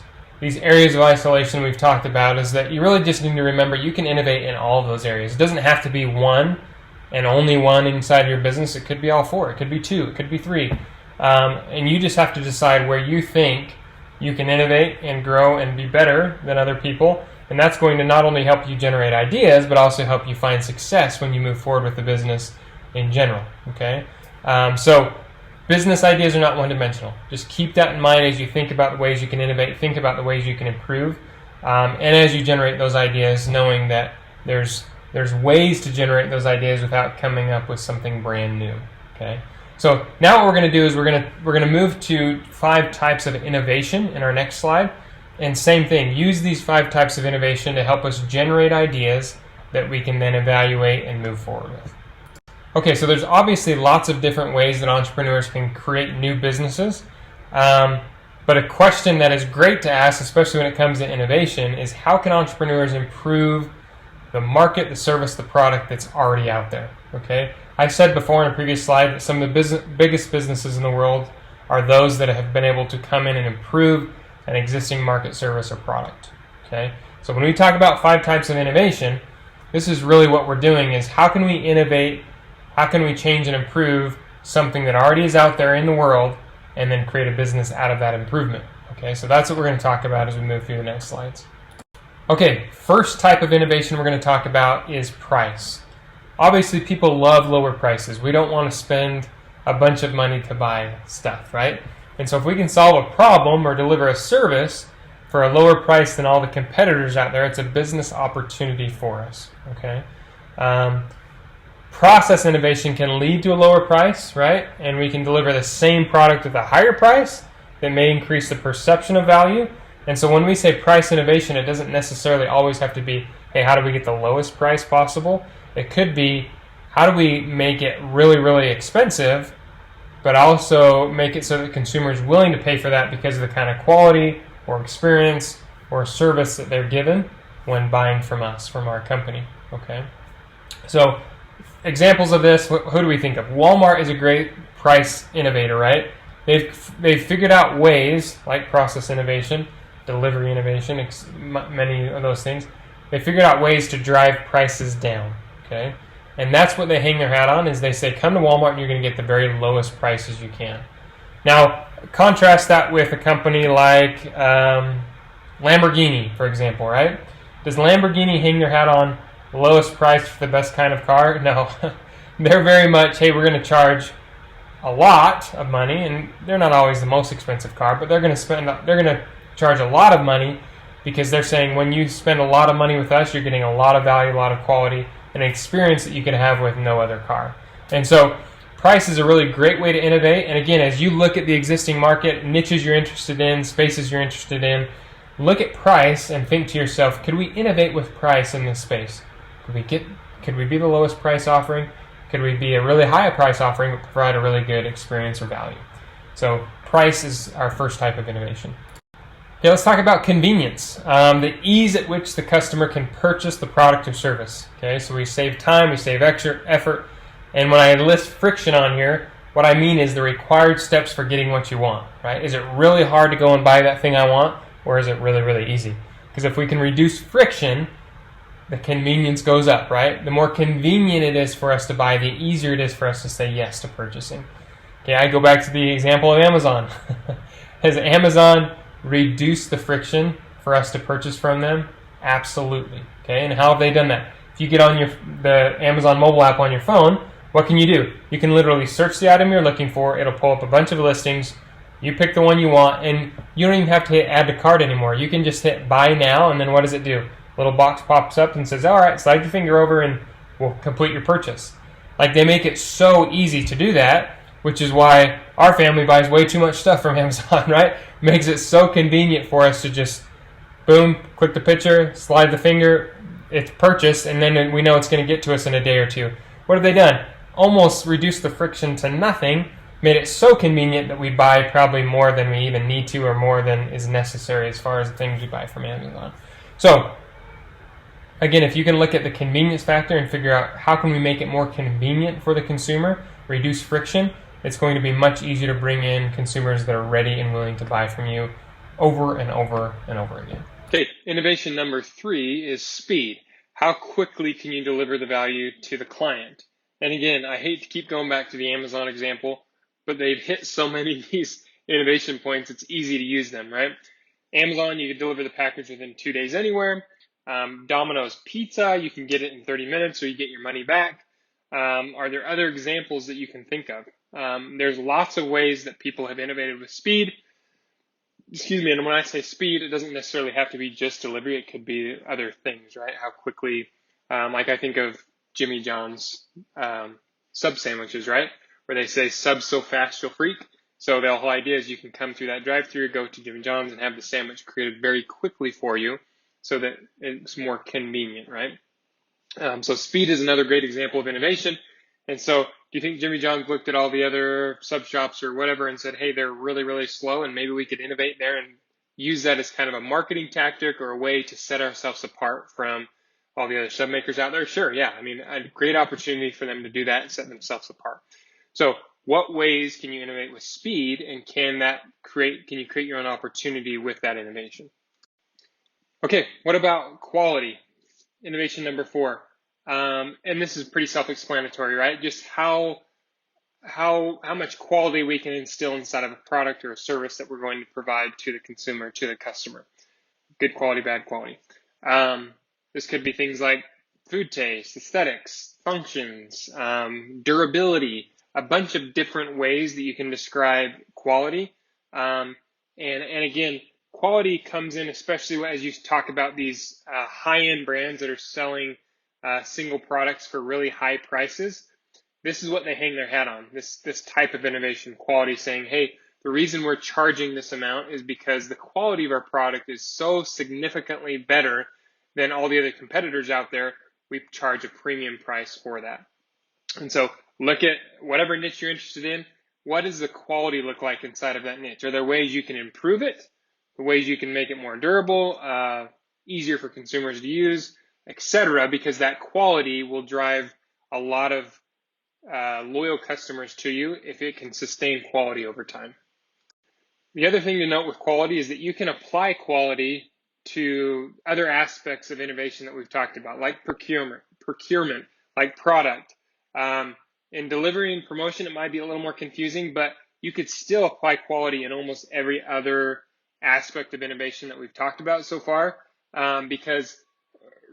areas of isolation we've talked about is that you really just need to remember you can innovate in all of those areas. It doesn't have to be one and only one inside your business. It could be all four. It could be two. It could be three. And you just have to decide where you think you can innovate and grow and be better than other people. And that's going to not only help you generate ideas, but also help you find success when you move forward with the business in general. Okay? So business ideas are not one-dimensional. Just keep that in mind as you think about the ways you can innovate, think about the ways you can improve, and as you generate those ideas, knowing that there's ways to generate those ideas without coming up with something brand new. Okay? So now what we're going to do is we're going to move to 5 types of innovation in our next slide. And same thing, use these 5 types of innovation to help us generate ideas that we can then evaluate and move forward with. Okay, so there's obviously lots of different ways that entrepreneurs can create new businesses. But a question that is great to ask, especially when it comes to innovation, is how can entrepreneurs improve the market, the service, the product that's already out there? Okay, I said before in a previous slide that some of the biggest businesses in the world are those that have been able to come in and improve an existing market, service, or product. Okay, so when we talk about 5 types of innovation, this is really what we're doing is how can we innovate, how can we change and improve something that already is out there in the world and then create a business out of that improvement. Okay, so that's what we're going to talk about as we move through the next slides. Okay, first type of innovation we're going to talk about is price. Obviously, people love lower prices. We don't want to spend a bunch of money to buy stuff, right? And so if we can solve a problem or deliver a service for a lower price than all the competitors out there, it's a business opportunity for us, okay? Process innovation can lead to a lower price, right? And we can deliver the same product at a higher price that may increase the perception of value. And so when we say price innovation, it doesn't necessarily always have to be, hey, how do we get the lowest price possible? It could be, how do we make it really, really expensive, but also make it so that consumers are willing to pay for that because of the kind of quality or experience or service that they're given when buying from us, from our company. Okay, so examples of this, who do we think of? Walmart is a great price innovator, right? They've figured out ways, like process innovation, delivery innovation, many of those things. They figured out ways to drive prices down. Okay. And that's what they hang their hat on, is they say, come to Walmart and you're going to get the very lowest prices you can. Now, contrast that with a company like Lamborghini, for example, right? Does Lamborghini hang their hat on lowest price for the best kind of car? No. They're very much, hey, we're going to charge a lot of money, and they're not always the most expensive car, but they're going to charge a lot of money because they're saying when you spend a lot of money with us, you're getting a lot of value, a lot of quality, an experience that you can have with no other car. And so price is a really great way to innovate. And again, as you look at the existing market, niches you're interested in, spaces you're interested in, look at price and think to yourself, could we innovate with price in this space? Could we be the lowest price offering? Could we be a really high price offering but provide a really good experience or value? So price is our first type of innovation. Okay, let's talk about convenience, the ease at which the customer can purchase the product or service. Okay, so we save time, we save extra effort, and when I list friction on here, what I mean is the required steps for getting what you want, right? Is it really hard to go and buy that thing I want, or is it really, really easy? Because if we can reduce friction, the convenience goes up, right? The more convenient it is for us to buy, the easier it is for us to say yes to purchasing. Okay, I go back to the example of Amazon. Has Amazon reduce the friction for us to purchase from them? Absolutely. Okay, and how have they done that? If you get on the Amazon mobile app on your phone, what can you do? You can literally search the item you're looking for. It'll pull up a bunch of listings. You pick the one you want, and you don't even have to hit add to cart anymore. You can just hit buy now, and then what does it do? A little box pops up and says, all right, slide your finger over and we'll complete your purchase. Like, they make it so easy to do that, which is why our family buys way too much stuff from Amazon, right? Makes it so convenient for us to just, boom, click the picture, slide the finger, it's purchased, and then we know it's going to get to us in a day or two. What have they done? Almost reduced the friction to nothing, made it so convenient that we buy probably more than we even need to, or more than is necessary as far as the things we buy from Amazon. So again, if you can look at the convenience factor and figure out how can we make it more convenient for the consumer, reduce friction, it's going to be much easier to bring in consumers that are ready and willing to buy from you over and over and over again. Okay, innovation number 3 is speed. How quickly can you deliver the value to the client? And again, I hate to keep going back to the Amazon example, but they've hit so many of these innovation points, it's easy to use them, right? Amazon, you can deliver the package within 2 days anywhere. Domino's Pizza, you can get it in 30 minutes or you get your money back. Are there other examples that you can think of? There's lots of ways that people have innovated with speed. Excuse me, and when I say speed, it doesn't necessarily have to be just delivery. It could be other things, right? How quickly, like I think of Jimmy John's sub sandwiches, right? Where they say sub so fast you'll freak. So the whole idea is you can come through that drive-through, go to Jimmy John's and have the sandwich created very quickly for you so that it's more convenient, right? So speed is another great example of innovation. And so do you think Jimmy John's looked at all the other sub shops or whatever and said, hey, they're really, really slow and maybe we could innovate there and use that as kind of a marketing tactic or a way to set ourselves apart from all the other sub makers out there? Sure, yeah. I mean, a great opportunity for them to do that and set themselves apart. So what ways can you innovate with speed, and can you create your own opportunity with that innovation? Okay, what about quality? Innovation number 4. And this is pretty self-explanatory, right? Just how much quality we can instill inside of a product or a service that we're going to provide to the consumer, to the customer. Good quality, bad quality. This could be things like food taste, aesthetics, functions, durability, a bunch of different ways that you can describe quality. And again, quality comes in especially as you talk about these high-end brands that are selling single products for really high prices. This is what they hang their hat on, this type of innovation, quality, saying, hey, the reason we're charging this amount is because the quality of our product is so significantly better than all the other competitors out there. We charge a premium price for that. And so look at whatever niche you're interested in. What does the quality look like inside of that niche? Are there ways you can improve it? The ways you can make it more durable, easier for consumers to use, etc., because that quality will drive a lot of loyal customers to you if it can sustain quality over time. The other thing to note with quality is that you can apply quality to other aspects of innovation that we've talked about, like procurement, like product. In delivery and promotion, it might be a little more confusing, but you could still apply quality in almost every other aspect of innovation that we've talked about so far, because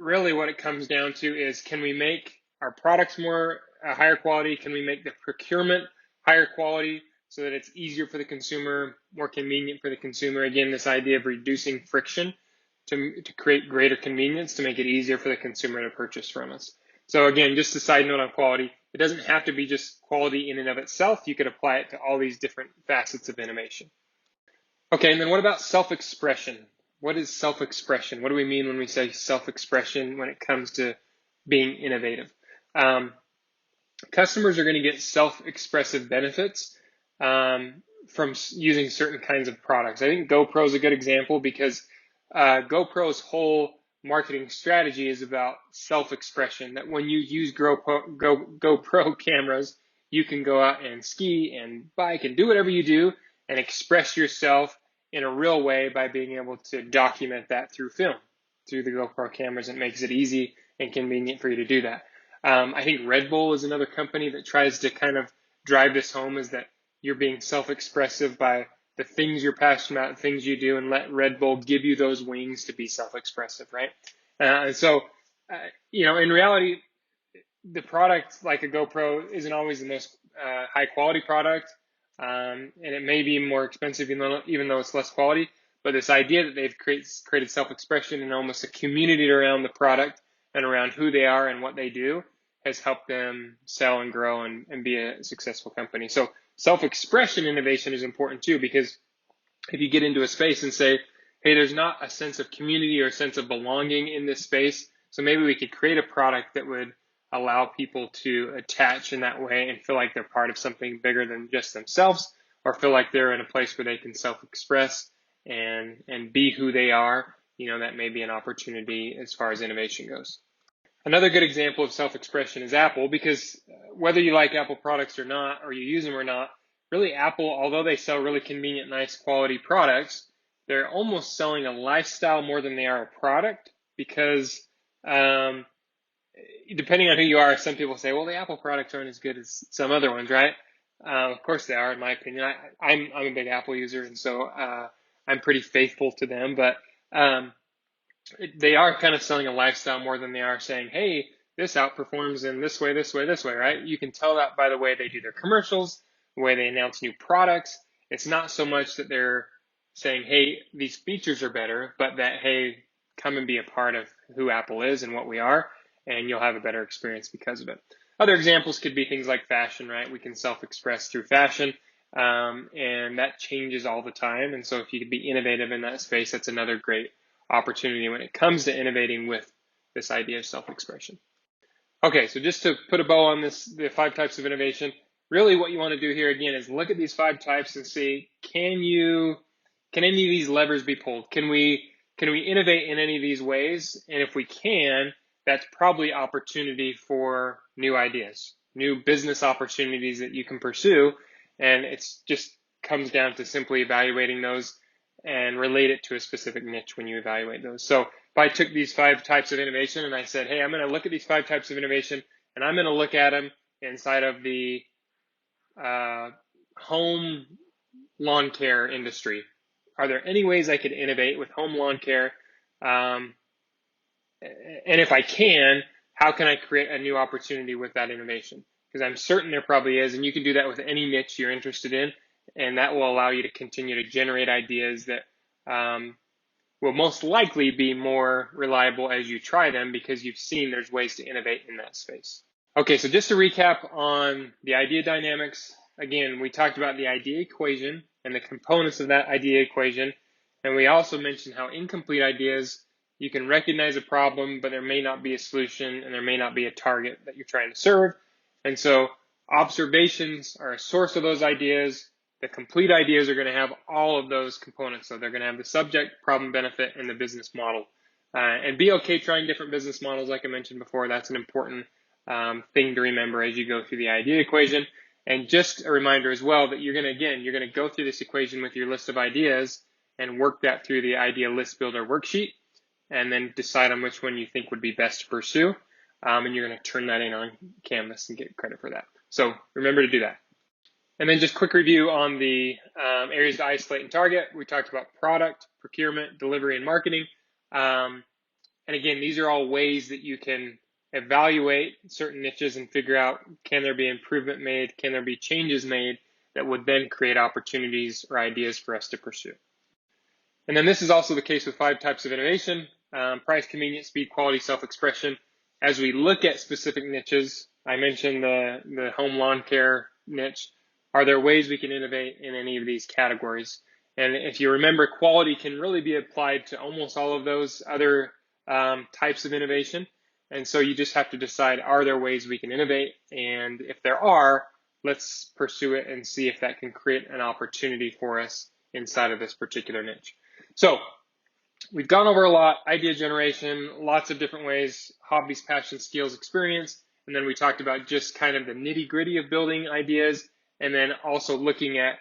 really what it comes down to is, can we make our products more higher quality? Can we make the procurement higher quality so that it's easier for the consumer, more convenient for the consumer? Again, this idea of reducing friction to create greater convenience, to make it easier for the consumer to purchase from us. So again, just a side note on quality, it doesn't have to be just quality in and of itself. You could apply it to all these different facets of innovation. Okay, and then what about self-expression? What is self-expression? What do we mean when we say self-expression when it comes to being innovative? Customers are going to get self-expressive benefits from using certain kinds of products. I think GoPro is a good example because GoPro's whole marketing strategy is about self-expression, that when you use GoPro cameras, you can go out and ski and bike and do whatever you do and express yourself in a real way by being able to document that through film, through the GoPro cameras. It makes it easy and convenient for you to do that. I think Red Bull is another company that tries to kind of drive this home, is that you're being self-expressive by the things you're passionate about, the things you do, and let Red Bull give you those wings to be self-expressive, right? And so, in reality, the product like a GoPro isn't always the most high quality product, and it may be more expensive even though it's less quality. But this idea that they've created self-expression and almost a community around the product and around who they are and what they do has helped them sell and grow and be a successful company. So self-expression innovation is important too, because if you get into a space and say, hey, there's not a sense of community or a sense of belonging in this space, so maybe we could create a product that would allow people to attach in that way and feel like they're part of something bigger than just themselves, or feel like they're in a place where they can self-express and be who they are. That may be an opportunity as far as innovation goes. Another good example of self-expression is Apple, because whether you like Apple products or not, or you use them or not, really Apple, although they sell really convenient, nice quality products, they're almost selling a lifestyle more than they are a product, because depending on who you are, some people say, well, the Apple products aren't as good as some other ones, right? Of course they are, in my opinion. I'm a big Apple user, and so I'm pretty faithful to them, but they are kind of selling a lifestyle more than they are saying, hey, this outperforms in this way, this way, this way, right? You can tell that by the way they do their commercials, the way they announce new products. It's not so much that they're saying, hey, these features are better, but that, hey, come and be a part of who Apple is and what we are, and you'll have a better experience because of it. Other examples could be things like fashion, right? We can self-express through fashion, and that changes all the time. And so if you could be innovative in that space, that's another great opportunity when it comes to innovating with this idea of self-expression. Okay, so just to put a bow on this, the 5 types of innovation, really what you want to do here again is look at these 5 types and see, can any of these levers be pulled? Can we innovate in any of these ways? And if we can, that's probably opportunity for new ideas, new business opportunities that you can pursue. And it's just comes down to simply evaluating those and relate it to a specific niche when you evaluate those. So if I took these 5 types of innovation and I said, hey, I'm going to look at these 5 types of innovation, and I'm going to look at them inside of the home lawn care industry. Are there any ways I could innovate with home lawn care? And if I can, how can I create a new opportunity with that innovation? Because I'm certain there probably is, and you can do that with any niche you're interested in, and that will allow you to continue to generate ideas that will most likely be more reliable as you try them, because you've seen there's ways to innovate in that space. Okay, so just to recap on the idea dynamics, again, we talked about the idea equation and the components of that idea equation, and we also mentioned how incomplete ideas, you can recognize a problem, but there may not be a solution and there may not be a target that you're trying to serve. And so observations are a source of those ideas. The complete ideas are going to have all of those components. So they're going to have the subject, problem, benefit, and the business model. And be okay trying different business models, like I mentioned before. That's an important thing to remember as you go through the idea equation. And just a reminder as well that you're going to go through this equation with your list of ideas and work that through the idea list builder worksheet, and then decide on which one you think would be best to pursue. And you're going to turn that in on Canvas and get credit for that. So remember to do that. And then just quick review on the areas to isolate and target. We talked about product, procurement, delivery, and marketing. And again, these are all ways that you can evaluate certain niches and figure out, can there be improvement made? Can there be changes made that would then create opportunities or ideas for us to pursue? And then this is also the case with 5 types of innovation: price, convenience, speed, quality, self-expression. As we look at specific niches, I mentioned the home lawn care niche. Are there ways we can innovate in any of these categories? And if you remember, quality can really be applied to almost all of those other types of innovation. And so you just have to decide, are there ways we can innovate? And if there are, let's pursue it and see if that can create an opportunity for us inside of this particular niche. So we've gone over a lot: idea generation, lots of different ways, hobbies, passions, skills, experience. And then we talked about just kind of the nitty-gritty of building ideas, and then also looking at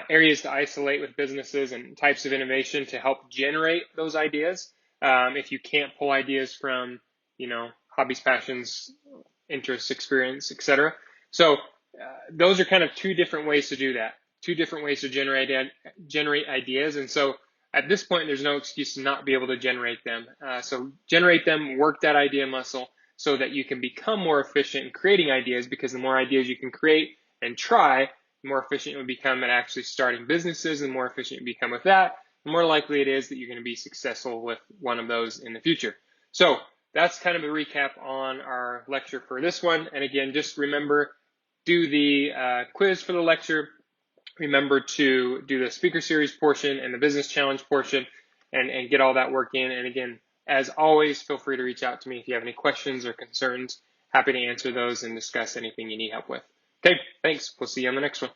areas to isolate with businesses and types of innovation to help generate those ideas. If you can't pull ideas from, hobbies, passions, interests, experience, etc. So those are kind of 2 different ways to do that, 2 different ways to generate ideas. And so at this point, there's no excuse to not be able to generate them. So generate them, work that idea muscle so that you can become more efficient in creating ideas, because the more ideas you can create and try, the more efficient you will become at actually starting businesses, and the more efficient you become with that, the more likely it is that you're going to be successful with one of those in the future. So that's kind of a recap on our lecture for this one. And again, just remember, do the quiz for the lecture. Remember to do the speaker series portion and the business challenge portion, and get all that work in. And again, as always, feel free to reach out to me if you have any questions or concerns, happy to answer those and discuss anything you need help with. Okay, thanks. We'll see you on the next one.